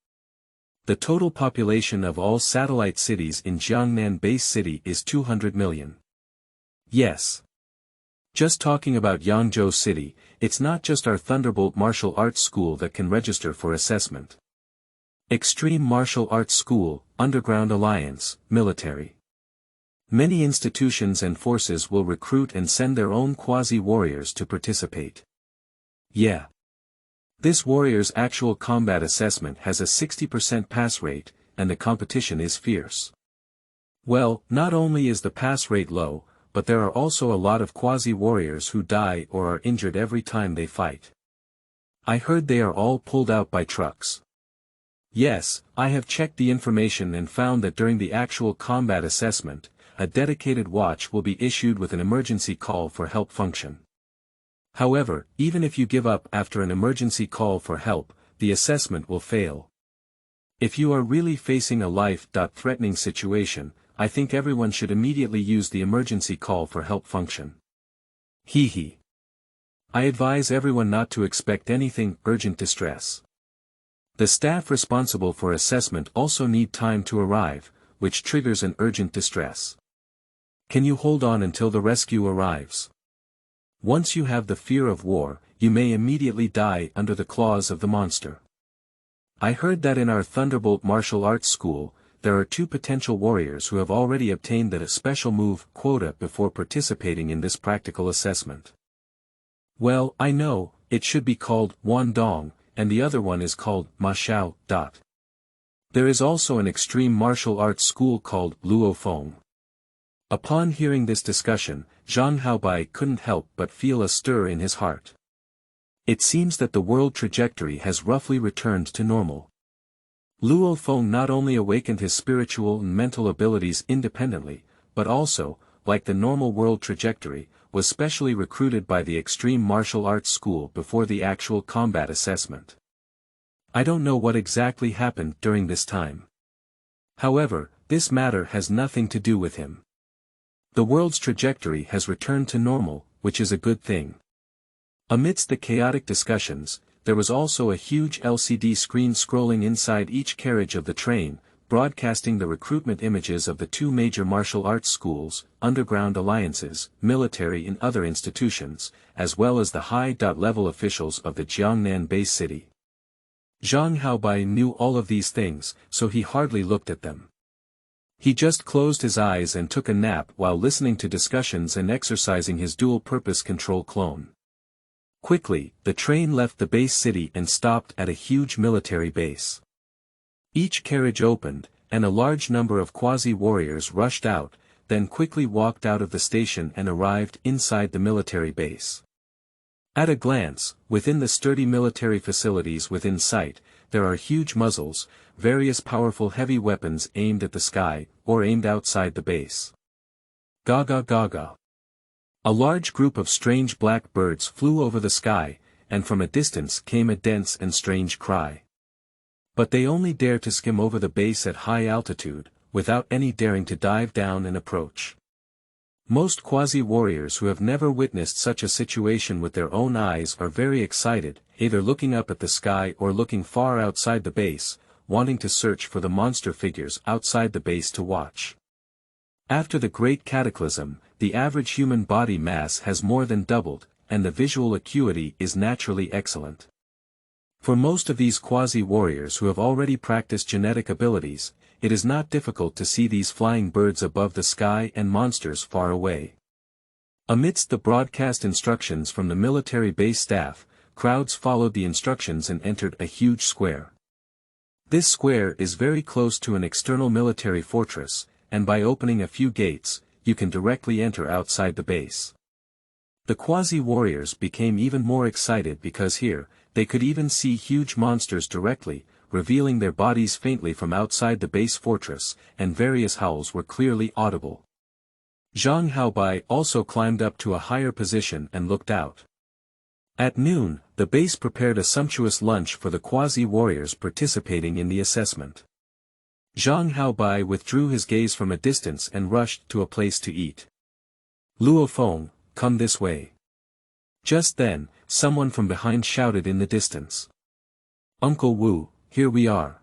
The total population of all satellite cities in Jiangnan Base City is 200 million. Yes. Just talking about Yangzhou City, it's not just our Thunderbolt Martial Arts School that can register for assessment. Extreme Martial Arts School, Underground Alliance, Military. Many institutions and forces will recruit and send their own quasi-warriors to participate. Yeah. This warrior's actual combat assessment has a 60% pass rate, and the competition is fierce. Well, not only is the pass rate low, but there are also a lot of quasi-warriors who die or are injured every time they fight. I heard they are all pulled out by trucks. Yes, I have checked the information and found that during the actual combat assessment, a dedicated watch will be issued with an emergency call for help function. However, even if you give up after an emergency call for help, the assessment will fail. If you are really facing a life-threatening situation, I think everyone should immediately use the emergency call for help function. Hee. I advise everyone not to expect anything urgent distress. The staff responsible for assessment also need time to arrive, which triggers an urgent distress. Can you hold on until the rescue arrives? Once you have the fear of war, you may immediately die under the claws of the monster. I heard that in our Thunderbolt martial arts school, there are 2 potential warriors who have already obtained the special move quota before participating in this practical assessment. Well, I know, it should be called Wan Dong, and the other one is called Ma Xiao. There is also an extreme martial arts school called Luo Feng. Upon hearing this discussion, Zhang Haobai couldn't help but feel a stir in his heart. It seems that the world trajectory has roughly returned to normal. Luo Feng not only awakened his spiritual and mental abilities independently, but also, like the normal world trajectory, was specially recruited by the extreme martial arts school before the actual combat assessment. I don't know what exactly happened during this time. However, this matter has nothing to do with him. The world's trajectory has returned to normal, which is a good thing. Amidst the chaotic discussions, there was also a huge LCD screen scrolling inside each carriage of the train, broadcasting the recruitment images of the 2 major martial arts schools, underground alliances, military and other institutions, as well as the high-level officials of the Jiangnan base city. Zhang Haobai knew all of these things, so he hardly looked at them. He just closed his eyes and took a nap while listening to discussions and exercising his dual-purpose control clone. Quickly, the train left the base city and stopped at a huge military base. Each carriage opened, and a large number of quasi-warriors rushed out, then quickly walked out of the station and arrived inside the military base. At a glance, within the sturdy military facilities within sight, there are huge muzzles, various powerful heavy weapons aimed at the sky, or aimed outside the base. Gaga gaga. A large group of strange black birds flew over the sky, and from a distance came a dense and strange cry. But they only dare to skim over the base at high altitude, without any daring to dive down and approach. Most quasi-warriors who have never witnessed such a situation with their own eyes are very excited, either looking up at the sky or looking far outside the base, wanting to search for the monster figures outside the base to watch. After the Great Cataclysm, the average human body mass has more than doubled, and the visual acuity is naturally excellent. For most of these quasi-warriors who have already practiced genetic abilities, it is not difficult to see these flying birds above the sky and monsters far away. Amidst the broadcast instructions from the military base staff, crowds followed the instructions and entered a huge square. This square is very close to an external military fortress, and by opening a few gates, you can directly enter outside the base. The quasi-warriors became even more excited because here, they could even see huge monsters directly, revealing their bodies faintly from outside the base fortress, and various howls were clearly audible. Zhang Haobai also climbed up to a higher position and looked out. At noon, the base prepared a sumptuous lunch for the quasi-warriors participating in the assessment. Zhang Haobai withdrew his gaze from a distance and rushed to a place to eat. Luo Feng, come this way. Just then, someone from behind shouted in the distance. Uncle Wu, here we are.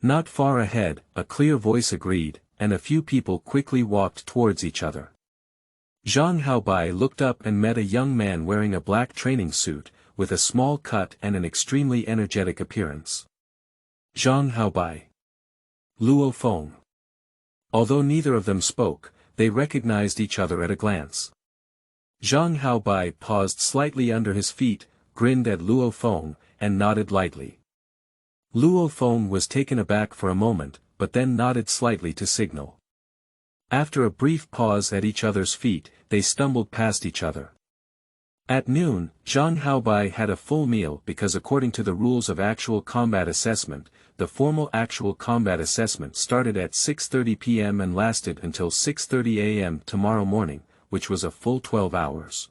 Not far ahead, a clear voice agreed, and a few people quickly walked towards each other. Zhang Haobai looked up and met a young man wearing a black training suit, with a small cut and an extremely energetic appearance. Zhang Haobai. Luo Feng. Although neither of them spoke, they recognized each other at a glance. Zhang Haobai paused slightly under his feet, grinned at Luo Feng, and nodded lightly. Luo Feng was taken aback for a moment, but then nodded slightly to signal. After a brief pause at each other's feet, they stumbled past each other. At noon, Zhang Haobai had a full meal because according to the rules of actual combat assessment, the formal actual combat assessment started at 6:30 p.m. and lasted until 6:30 a.m. tomorrow morning, which was a full 12 hours.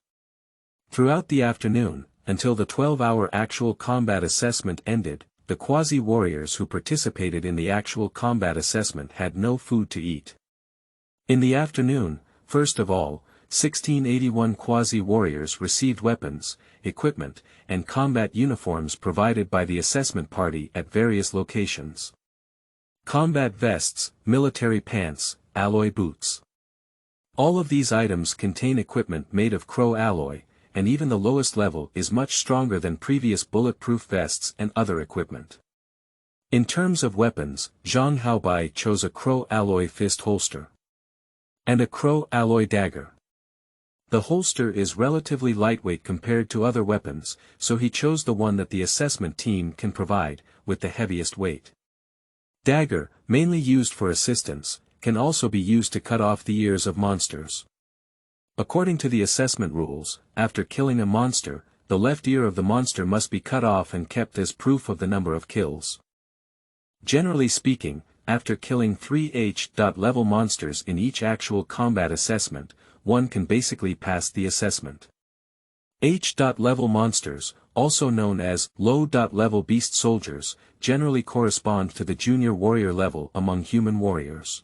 Throughout the afternoon, until the 12-hour actual combat assessment ended, the quasi-warriors who participated in the actual combat assessment had no food to eat. In the afternoon, first of all, 1681 quasi-warriors received weapons, equipment, and combat uniforms provided by the assessment party at various locations. Combat vests, military pants, alloy boots. All of these items contain equipment made of crow alloy, and even the lowest level is much stronger than previous bulletproof vests and other equipment. In terms of weapons, Zhang Haobai chose a crow alloy fist holster and a crow alloy dagger. The holster is relatively lightweight compared to other weapons, so he chose the one that the assessment team can provide, with the heaviest weight. Dagger, mainly used for assistance, can also be used to cut off the ears of monsters. According to the assessment rules, after killing a monster, the left ear of the monster must be cut off and kept as proof of the number of kills. Generally speaking, after killing 3 H-level monsters in each actual combat assessment, one can basically pass the assessment. H-level monsters, also known as low-level beast soldiers, generally correspond to the junior warrior level among human warriors.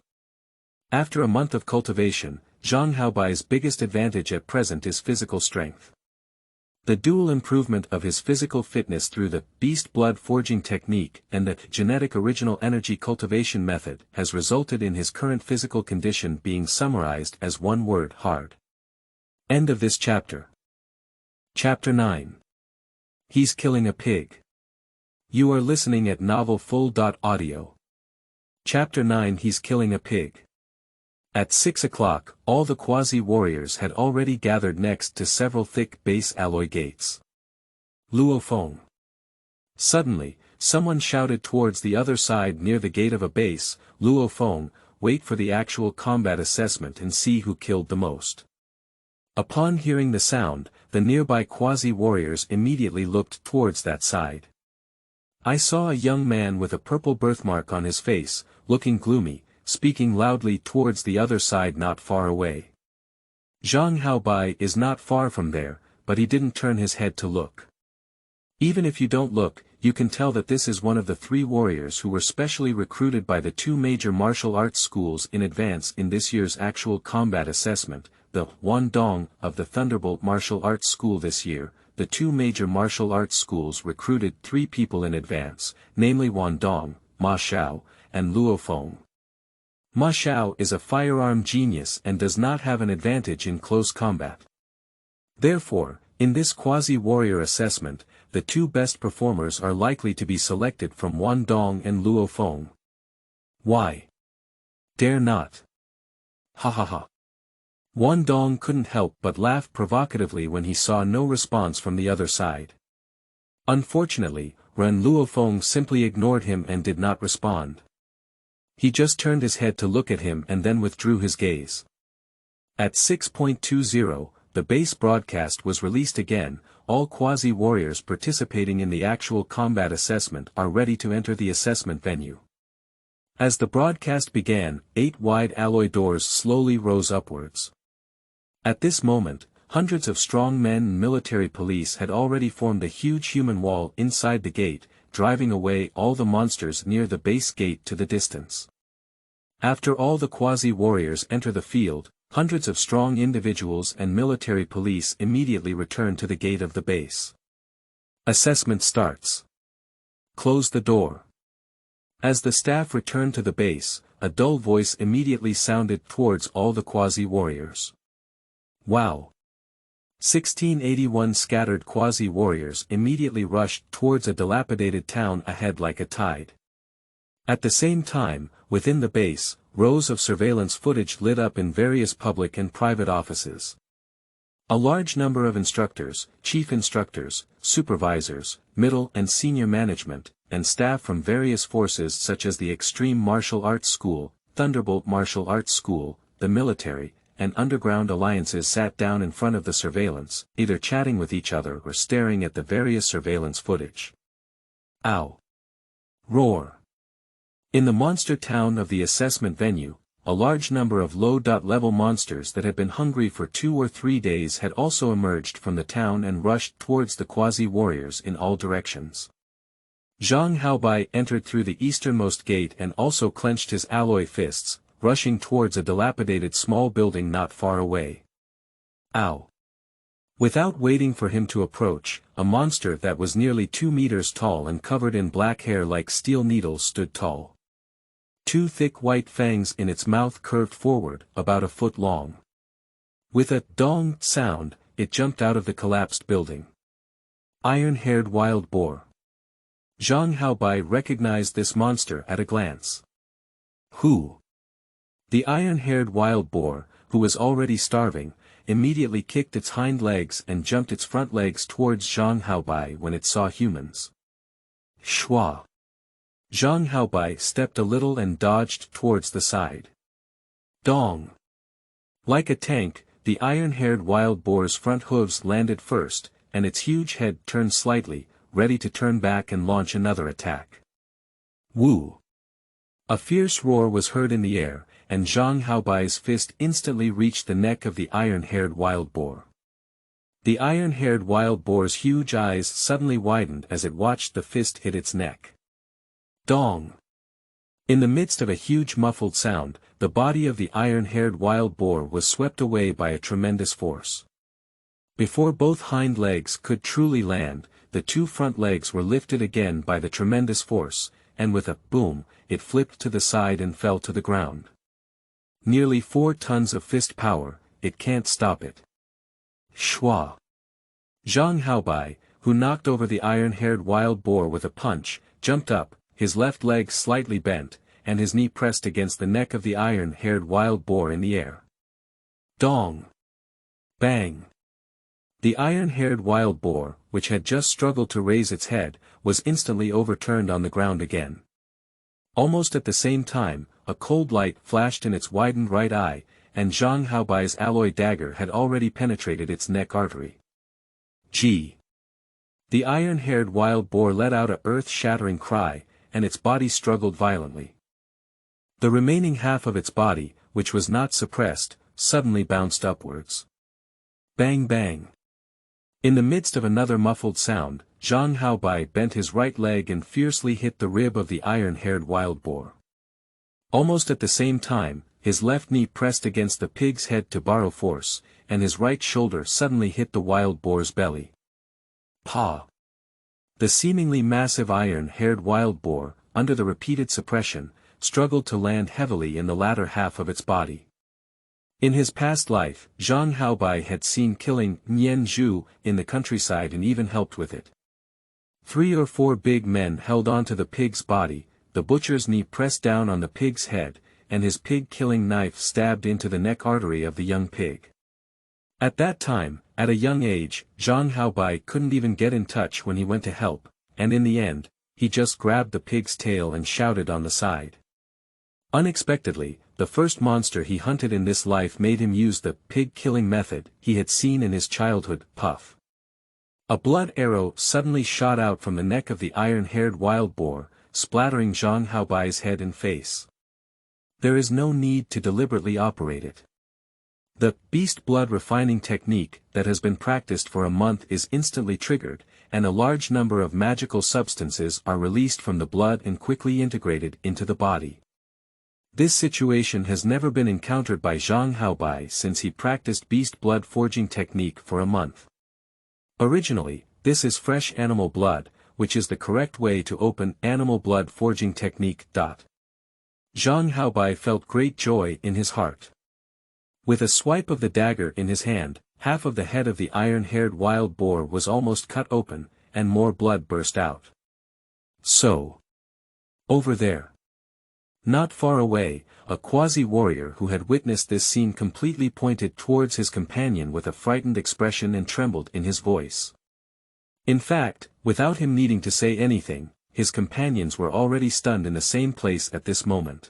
After a month of cultivation, Zhang Haobai's biggest advantage at present is physical strength. The dual improvement of his physical fitness through the beast blood forging technique and the genetic original energy cultivation method has resulted in his current physical condition being summarized as one word: hard. End of this chapter. Chapter 9. He's killing a pig. You are listening at novelfull.audio. Chapter 9. He's killing a pig. At 6 o'clock, all the quasi-warriors had already gathered next to several thick base alloy gates. Luo Feng. Suddenly, someone shouted towards the other side near the gate of a base, Luo Feng, wait for the actual combat assessment and see who killed the most. Upon hearing the sound, the nearby quasi-warriors immediately looked towards that side. I saw a young man with a purple birthmark on his face, looking gloomy, speaking loudly towards the other side not far away. Zhang Haobai is not far from there, but he didn't turn his head to look. Even if you don't look, you can tell that this is one of the 3 warriors who were specially recruited by the 2 major martial arts schools in advance in this year's actual combat assessment, the Wandong of the Thunderbolt Martial Arts School this year. The 2 major martial arts schools recruited 3 people in advance, namely Wandong, Ma Xiao, and Luo Feng. Ma Xiao is a firearm genius and does not have an advantage in close combat. Therefore, in this quasi-warrior assessment, the 2 best performers are likely to be selected from Wandong and Luo Feng. Why? Dare not. Ha ha ha. Wandong couldn't help but laugh provocatively when he saw no response from the other side. Unfortunately, Luo Feng simply ignored him and did not respond. He just turned his head to look at him and then withdrew his gaze. At 6:20, the base broadcast was released again. All quasi-warriors participating in the actual combat assessment are ready to enter the assessment venue. As the broadcast began, 8 wide alloy doors slowly rose upwards. At this moment, hundreds of strong men and military police had already formed a huge human wall inside the gate, driving away all the monsters near the base gate to the distance. After all the quasi-warriors enter the field, hundreds of strong individuals and military police immediately return to the gate of the base. Assessment starts. Close the door. As the staff returned to the base, a dull voice immediately sounded towards all the quasi-warriors. Wow! 1681 scattered quasi-warriors immediately rushed towards a dilapidated town ahead like a tide. At the same time, within the base, rows of surveillance footage lit up in various public and private offices. A large number of instructors, chief instructors, supervisors, middle and senior management, and staff from various forces such as the Extreme Martial Arts School, Thunderbolt Martial Arts School, the military, and underground alliances sat down in front of the surveillance, either chatting with each other or staring at the various surveillance footage. Ow! Roar! In the monster town of the assessment venue, a large number of low-level monsters that had been hungry for 2 or 3 days had also emerged from the town and rushed towards the quasi-warriors in all directions. Zhang Haobai entered through the easternmost gate and also clenched his alloy fists, rushing towards a dilapidated small building not far away. Ow! Without waiting for him to approach, a monster that was nearly 2 meters tall and covered in black hair like steel needles stood tall. 2 thick white fangs in its mouth curved forward, about a foot long. With a dong sound, it jumped out of the collapsed building. Iron-haired wild boar. Zhang Haobai recognized this monster at a glance. Who? The iron-haired wild boar, who was already starving, immediately kicked its hind legs and jumped its front legs towards Zhang Haobai when it saw humans. Shua! Zhang Haobai stepped a little and dodged towards the side. Dong! Like a tank, the iron-haired wild boar's front hooves landed first, and its huge head turned slightly, ready to turn back and launch another attack. Woo! A fierce roar was heard in the air, and Zhang Haobai's fist instantly reached the neck of the iron-haired wild boar. The iron-haired wild boar's huge eyes suddenly widened as it watched the fist hit its neck. Dong! In the midst of a huge muffled sound, the body of the iron-haired wild boar was swept away by a tremendous force. Before both hind legs could truly land, the 2 front legs were lifted again by the tremendous force, and with a boom, it flipped to the side and fell to the ground. Nearly 4 tons of fist power, it can't stop it. Shua! Zhang Haobai, who knocked over the iron-haired wild boar with a punch, jumped up, his left leg slightly bent, and his knee pressed against the neck of the iron-haired wild boar in the air. Dong! Bang! The iron-haired wild boar, which had just struggled to raise its head, was instantly overturned on the ground again. Almost at the same time, a cold light flashed in its widened right eye, and Zhang Haobai's alloy dagger had already penetrated its neck artery. Gee! The iron-haired wild boar let out a earth-shattering cry, and its body struggled violently. The remaining half of its body, which was not suppressed, suddenly bounced upwards. Bang bang! In the midst of another muffled sound, Zhang Haobai bent his right leg and fiercely hit the rib of the iron-haired wild boar. Almost at the same time, his left knee pressed against the pig's head to borrow force, and his right shoulder suddenly hit the wild boar's belly. Pa! The seemingly massive iron-haired wild boar, under the repeated suppression, struggled to land heavily in the latter half of its body. In his past life, Zhang Haobai had seen killing Nian Zhu in the countryside and even helped with it. 3 or 4 big men held on to the pig's body, the butcher's knee pressed down on the pig's head, and his pig-killing knife stabbed into the neck artery of the young pig. At that time, at a young age, Zhang Haobai couldn't even get in touch when he went to help, and in the end, he just grabbed the pig's tail and shouted on the side. Unexpectedly, the first monster he hunted in this life made him use the pig-killing method he had seen in his childhood, puff. A blood arrow suddenly shot out from the neck of the iron-haired wild boar, splattering Zhang Haobai's head and face. There is no need to deliberately operate it. The beast blood refining technique that has been practiced for a month is instantly triggered, and a large number of magical substances are released from the blood and quickly integrated into the body. This situation has never been encountered by Zhang Haobai since he practiced beast blood forging technique for a month. Originally, this is fresh animal blood, which is the correct way to open animal blood forging technique. Zhang Haobai felt great joy in his heart. With a swipe of the dagger in his hand, half of the head of the iron-haired wild boar was almost cut open, and more blood burst out. So. Over there. Not far away, a quasi-warrior who had witnessed this scene completely pointed towards his companion with a frightened expression and trembled in his voice. In fact, without him needing to say anything, his companions were already stunned in the same place at this moment.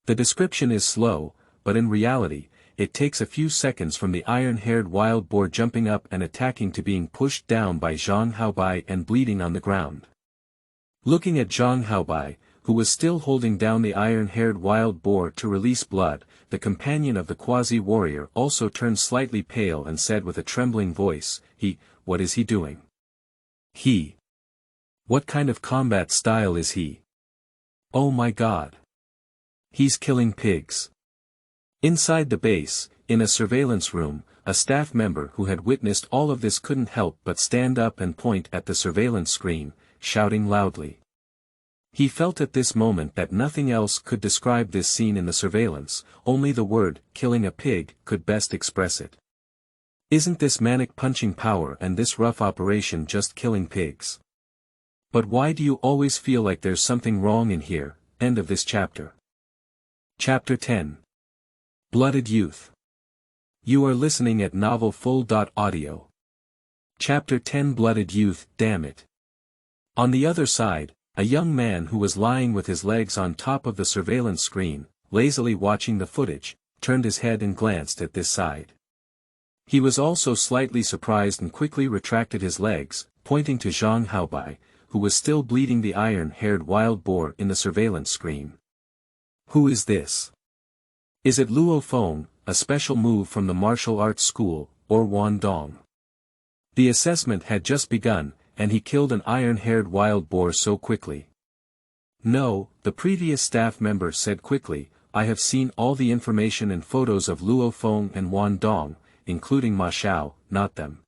The description is slow, but in reality, it takes a few seconds from the iron-haired wild boar jumping up and attacking to being pushed down by Zhang Haobai and bleeding on the ground. Looking at Zhang Haobai, who was still holding down the iron-haired wild boar to release blood, the companion of the quasi-warrior also turned slightly pale and said with a trembling voice, what is he doing? What kind of combat style is he? Oh my god. He's killing pigs. Inside the base, in a surveillance room, a staff member who had witnessed all of this couldn't help but stand up and point at the surveillance screen, shouting loudly. He felt at this moment that nothing else could describe this scene in the surveillance, only the word, killing a pig, could best express it. Isn't this manic punching power and this rough operation just killing pigs? But why do you always feel like there's something wrong in here? End of this chapter. Chapter 10. Blooded Youth. You are listening at novelfull.audio. Chapter 10. Blooded Youth, damn it. On the other side, a young man who was lying with his legs on top of the surveillance screen, lazily watching the footage, turned his head and glanced at this side. He was also slightly surprised and quickly retracted his legs, pointing to Zhang Haobai, who was still bleeding the iron-haired wild boar in the surveillance screen. Who is this? Is it Luo Feng, a special move from the martial arts school, or Wan Dong? The assessment had just begun, and he killed an iron-haired wild boar so quickly. No, the previous staff member said quickly, I have seen all the information and photos of Luo Feng and Wan Dong, including Ma Xiao, not them.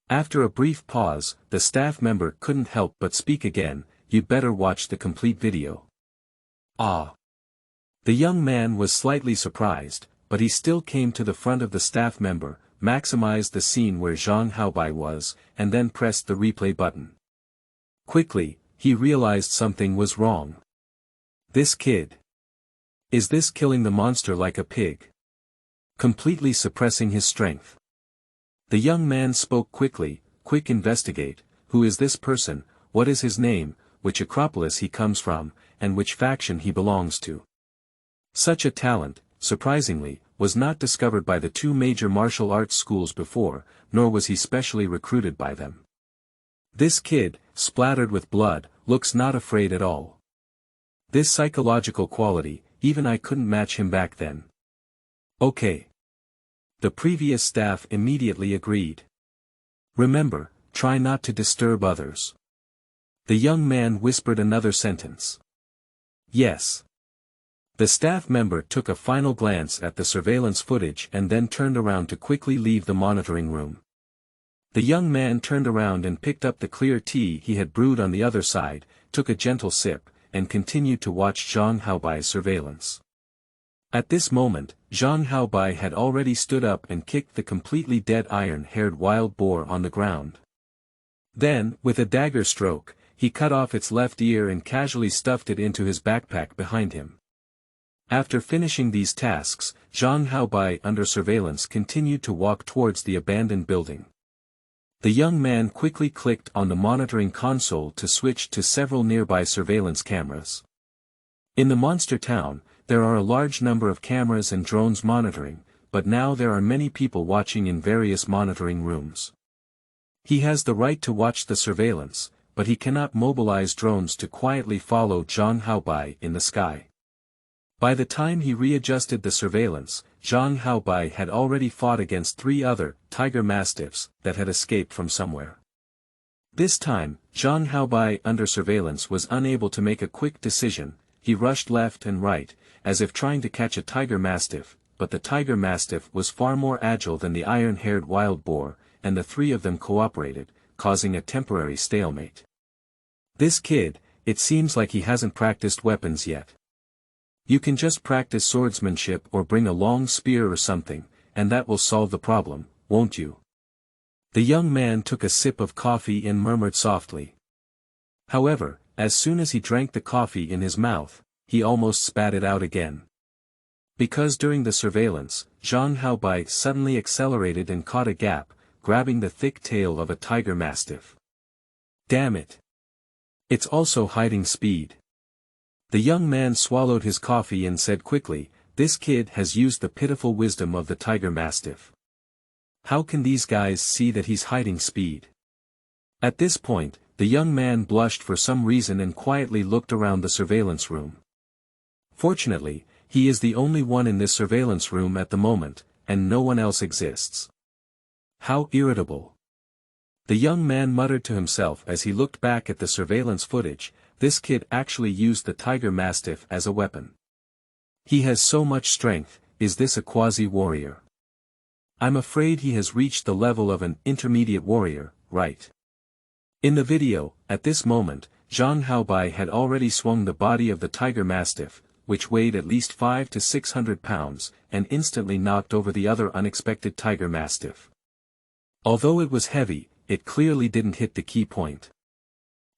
After a brief pause, the staff member couldn't help but speak again, you'd better watch the complete video. Ah. The young man was slightly surprised, but he still came to the front of the staff member, maximized the scene where Zhang Haobai was, and then pressed the replay button. Quickly, he realized something was wrong. This kid. Is this killing the monster like a pig? Completely suppressing his strength. The young man spoke quickly, quick investigate, who is this person, what is his name, which acropolis he comes from, and which faction he belongs to. Such a talent, surprisingly, was not discovered by the two major martial arts schools before, nor was he specially recruited by them. This kid, splattered with blood, looks not afraid at all. This psychological quality, even I couldn't match him back then. Okay. The previous staff immediately agreed. Remember, try not to disturb others. The young man whispered another sentence. Yes. The staff member took a final glance at the surveillance footage and then turned around to quickly leave the monitoring room. The young man turned around and picked up the clear tea he had brewed on the other side, took a gentle sip, and continued to watch Zhang Haobai's surveillance. At this moment, Zhang Haobai had already stood up and kicked the completely dead iron-haired wild boar on the ground. Then, with a dagger stroke, he cut off its left ear and casually stuffed it into his backpack behind him. After finishing these tasks, Zhang Haobai under surveillance continued to walk towards the abandoned building. The young man quickly clicked on the monitoring console to switch to several nearby surveillance cameras. In the monster town, there are a large number of cameras and drones monitoring, but now there are many people watching in various monitoring rooms. He has the right to watch the surveillance, but he cannot mobilize drones to quietly follow Zhang Haobai in the sky. By the time he readjusted the surveillance, Zhang Haobai had already fought against 3 other tiger mastiffs that had escaped from somewhere. This time, Zhang Haobai under surveillance was unable to make a quick decision. He rushed left and right, as if trying to catch a tiger mastiff, but the tiger mastiff was far more agile than the iron-haired wild boar, and the 3 of them cooperated, causing a temporary stalemate. This kid, it seems like he hasn't practiced weapons yet. You can just practice swordsmanship or bring a long spear or something, and that will solve the problem, won't you? The young man took a sip of coffee and murmured softly. However, as soon as he drank the coffee in his mouth, he almost spat it out again. Because during the surveillance, Zhang Haobai suddenly accelerated and caught a gap, grabbing the thick tail of a tiger mastiff. Damn it! It's also hiding speed. The young man swallowed his coffee and said quickly, this kid has used the pitiful wisdom of the tiger mastiff. How can these guys see that he's hiding speed? At this point, the young man blushed for some reason and quietly looked around the surveillance room. Fortunately, he is the only one in this surveillance room at the moment, and no one else exists. How irritable. The young man muttered to himself as he looked back at the surveillance footage. This kid actually used the tiger mastiff as a weapon. He has so much strength. Is this a quasi-warrior? I'm afraid he has reached the level of an intermediate warrior, right? In the video, at this moment, Zhang Haobai had already swung the body of the tiger mastiff, which weighed at least 500 to 600 pounds, and instantly knocked over the other unexpected tiger mastiff. Although it was heavy, it clearly didn't hit the key point.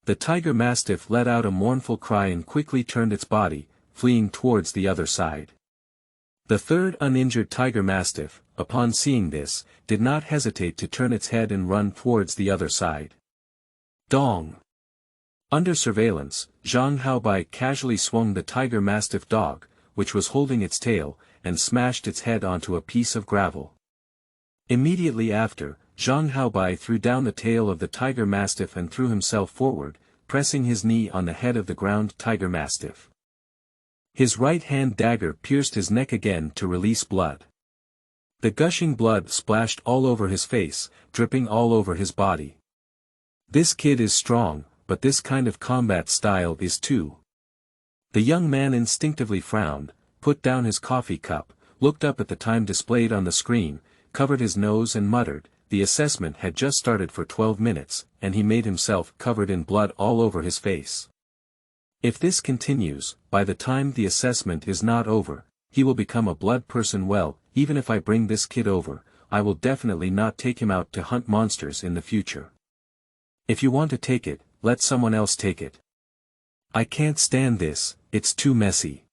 The tiger mastiff let out a mournful cry and quickly turned its body, fleeing towards the other side. The third uninjured tiger mastiff, upon seeing this, did not hesitate to turn its head and run towards the other side. Dong! Under surveillance, Zhang Haobai casually swung the tiger mastiff dog, which was holding its tail, and smashed its head onto a piece of gravel. Immediately after, Zhang Haobai threw down the tail of the tiger mastiff and threw himself forward, pressing his knee on the head of the ground tiger mastiff. His right-hand dagger pierced his neck again to release blood. The gushing blood splashed all over his face, dripping all over his body. This kid is strong, but this kind of combat style is too. The young man instinctively frowned, put down his coffee cup, looked up at the time displayed on the screen, covered his nose and muttered, the assessment had just started for 12 minutes, and he made himself covered in blood all over his face. If this continues, by the time the assessment is not over, he will become a blood person. Well, even if I bring this kid over, I will definitely not take him out to hunt monsters in the future. If you want to take it, let someone else take it. I can't stand this, it's too messy.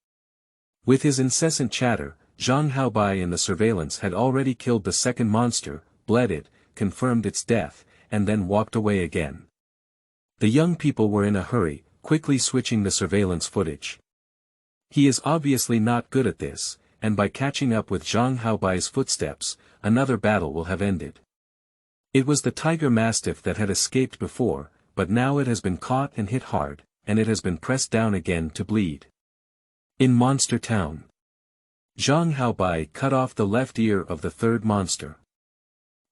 With his incessant chatter, Zhang Haobai in the surveillance had already killed the second monster, bled it, confirmed its death, and then walked away again. The young people were in a hurry, quickly switching the surveillance footage. He is obviously not good at this, and by catching up with Zhang Haobai's footsteps, another battle will have ended. It was the tiger mastiff that had escaped before, but now it has been caught and hit hard, and it has been pressed down again to bleed. In Monster Town, Zhang Haobai cut off the left ear of the third monster.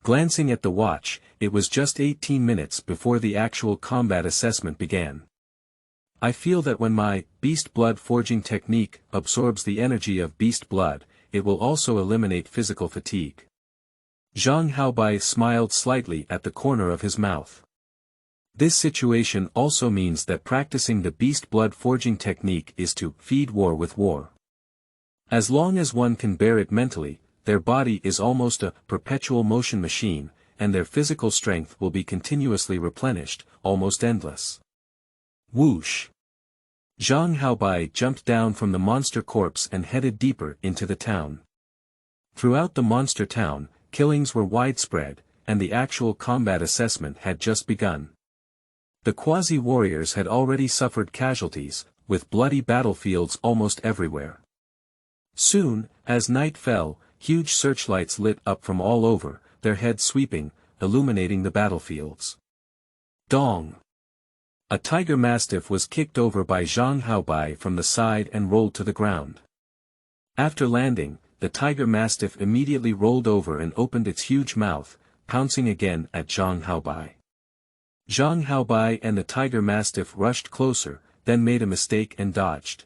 Glancing at the watch, it was just 18 minutes before the actual combat assessment began. I feel that when my beast blood forging technique absorbs the energy of beast blood, it will also eliminate physical fatigue. Zhang Haobai smiled slightly at the corner of his mouth. This situation also means that practicing the beast blood forging technique is to feed war with war. As long as one can bear it mentally, their body is almost a perpetual motion machine, and their physical strength will be continuously replenished, almost endless. Whoosh! Zhang Haobai jumped down from the monster corpse and headed deeper into the town. Throughout the monster town, killings were widespread, and the actual combat assessment had just begun. The quasi-warriors had already suffered casualties, with bloody battlefields almost everywhere. Soon, as night fell, huge searchlights lit up from all over, their heads sweeping, illuminating the battlefields. Dong! A tiger mastiff was kicked over by Zhang Haobai from the side and rolled to the ground. After landing, the tiger mastiff immediately rolled over and opened its huge mouth, pouncing again at Zhang Haobai. Zhang Haobai and the tiger mastiff rushed closer, then made a mistake and dodged.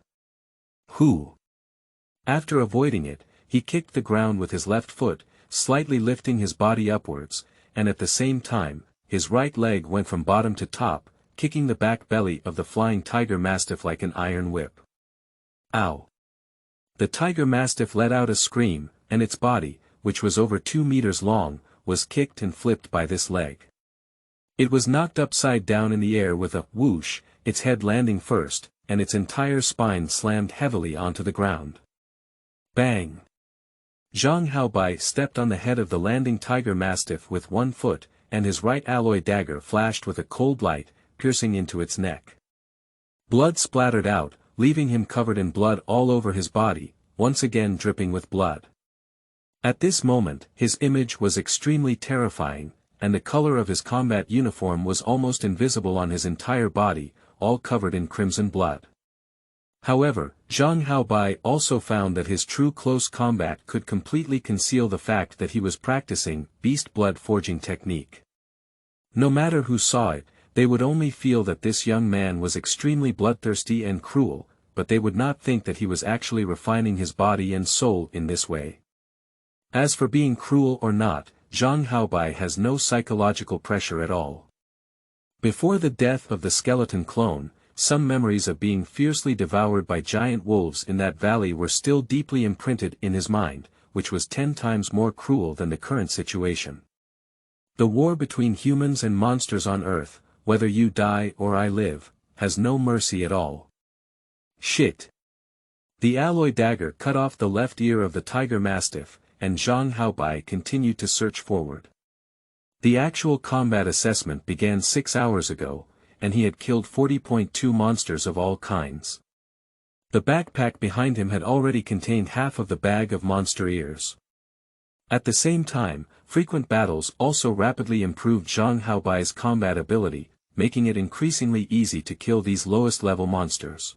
Who? After avoiding it, he kicked the ground with his left foot, slightly lifting his body upwards, and at the same time, his right leg went from bottom to top, kicking the back belly of the flying tiger mastiff like an iron whip. Ow! The tiger mastiff let out a scream, and its body, which was over 2 meters long, was kicked and flipped by this leg. It was knocked upside down in the air with a whoosh, its head landing first, and its entire spine slammed heavily onto the ground. Bang! Zhang Haobai stepped on the head of the landing tiger mastiff with one foot, and his right alloy dagger flashed with a cold light, piercing into its neck. Blood splattered out, leaving him covered in blood all over his body, once again dripping with blood. At this moment, his image was extremely terrifying, and the color of his combat uniform was almost invisible on his entire body, all covered in crimson blood. However, Zhang Haobai also found that his true close combat could completely conceal the fact that he was practicing beast blood forging technique. No matter who saw it, they would only feel that this young man was extremely bloodthirsty and cruel, but they would not think that he was actually refining his body and soul in this way. As for being cruel or not, Zhang Haobai has no psychological pressure at all. Before the death of the skeleton clone, some memories of being fiercely devoured by giant wolves in that valley were still deeply imprinted in his mind, which was 10 times more cruel than the current situation. The war between humans and monsters on Earth, whether you die or I live, has no mercy at all. Shit. The alloy dagger cut off the left ear of the tiger mastiff, and Zhang Haobai continued to search forward. The actual combat assessment began 6 hours ago, and he had killed 40.2 monsters of all kinds. The backpack behind him had already contained half of the bag of monster ears. At the same time, frequent battles also rapidly improved Zhang Haobai's combat ability, making it increasingly easy to kill these lowest-level monsters.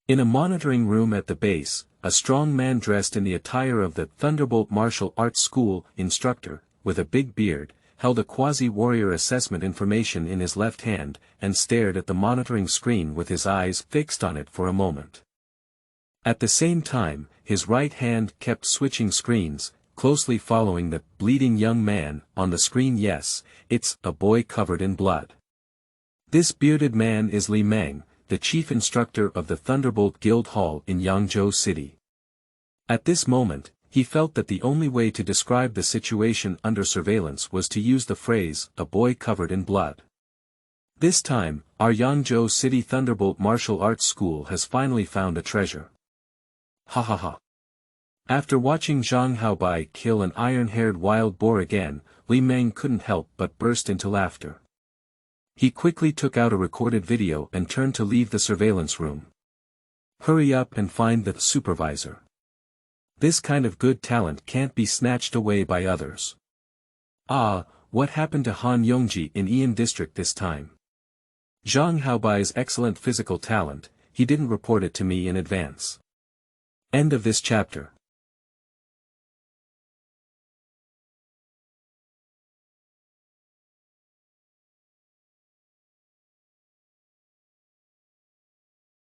In a monitoring room at the base, a strong man dressed in the attire of the Thunderbolt Martial Arts School instructor, with a big beard, held a quasi-warrior assessment information in his left hand, and stared at the monitoring screen with his eyes fixed on it for a moment. At the same time, his right hand kept switching screens, closely following the bleeding young man on the screen. Yes, it's a boy covered in blood. This bearded man is Li Meng, the chief instructor of the Thunderbolt Guild Hall in Yangzhou City. At this moment, he felt that the only way to describe the situation under surveillance was to use the phrase, a boy covered in blood. This time, our Yangzhou City Thunderbolt Martial Arts School has finally found a treasure. Ha ha ha. After watching Zhang Haobai kill an iron-haired wild boar again, Li Meng couldn't help but burst into laughter. He quickly took out a recorded video and turned to leave the surveillance room. Hurry up and find the supervisor. This kind of good talent can't be snatched away by others. Ah, what happened to Han Yongji in Ian District this time? Zhang Haobai's excellent physical talent, he didn't report it to me in advance. End of this chapter.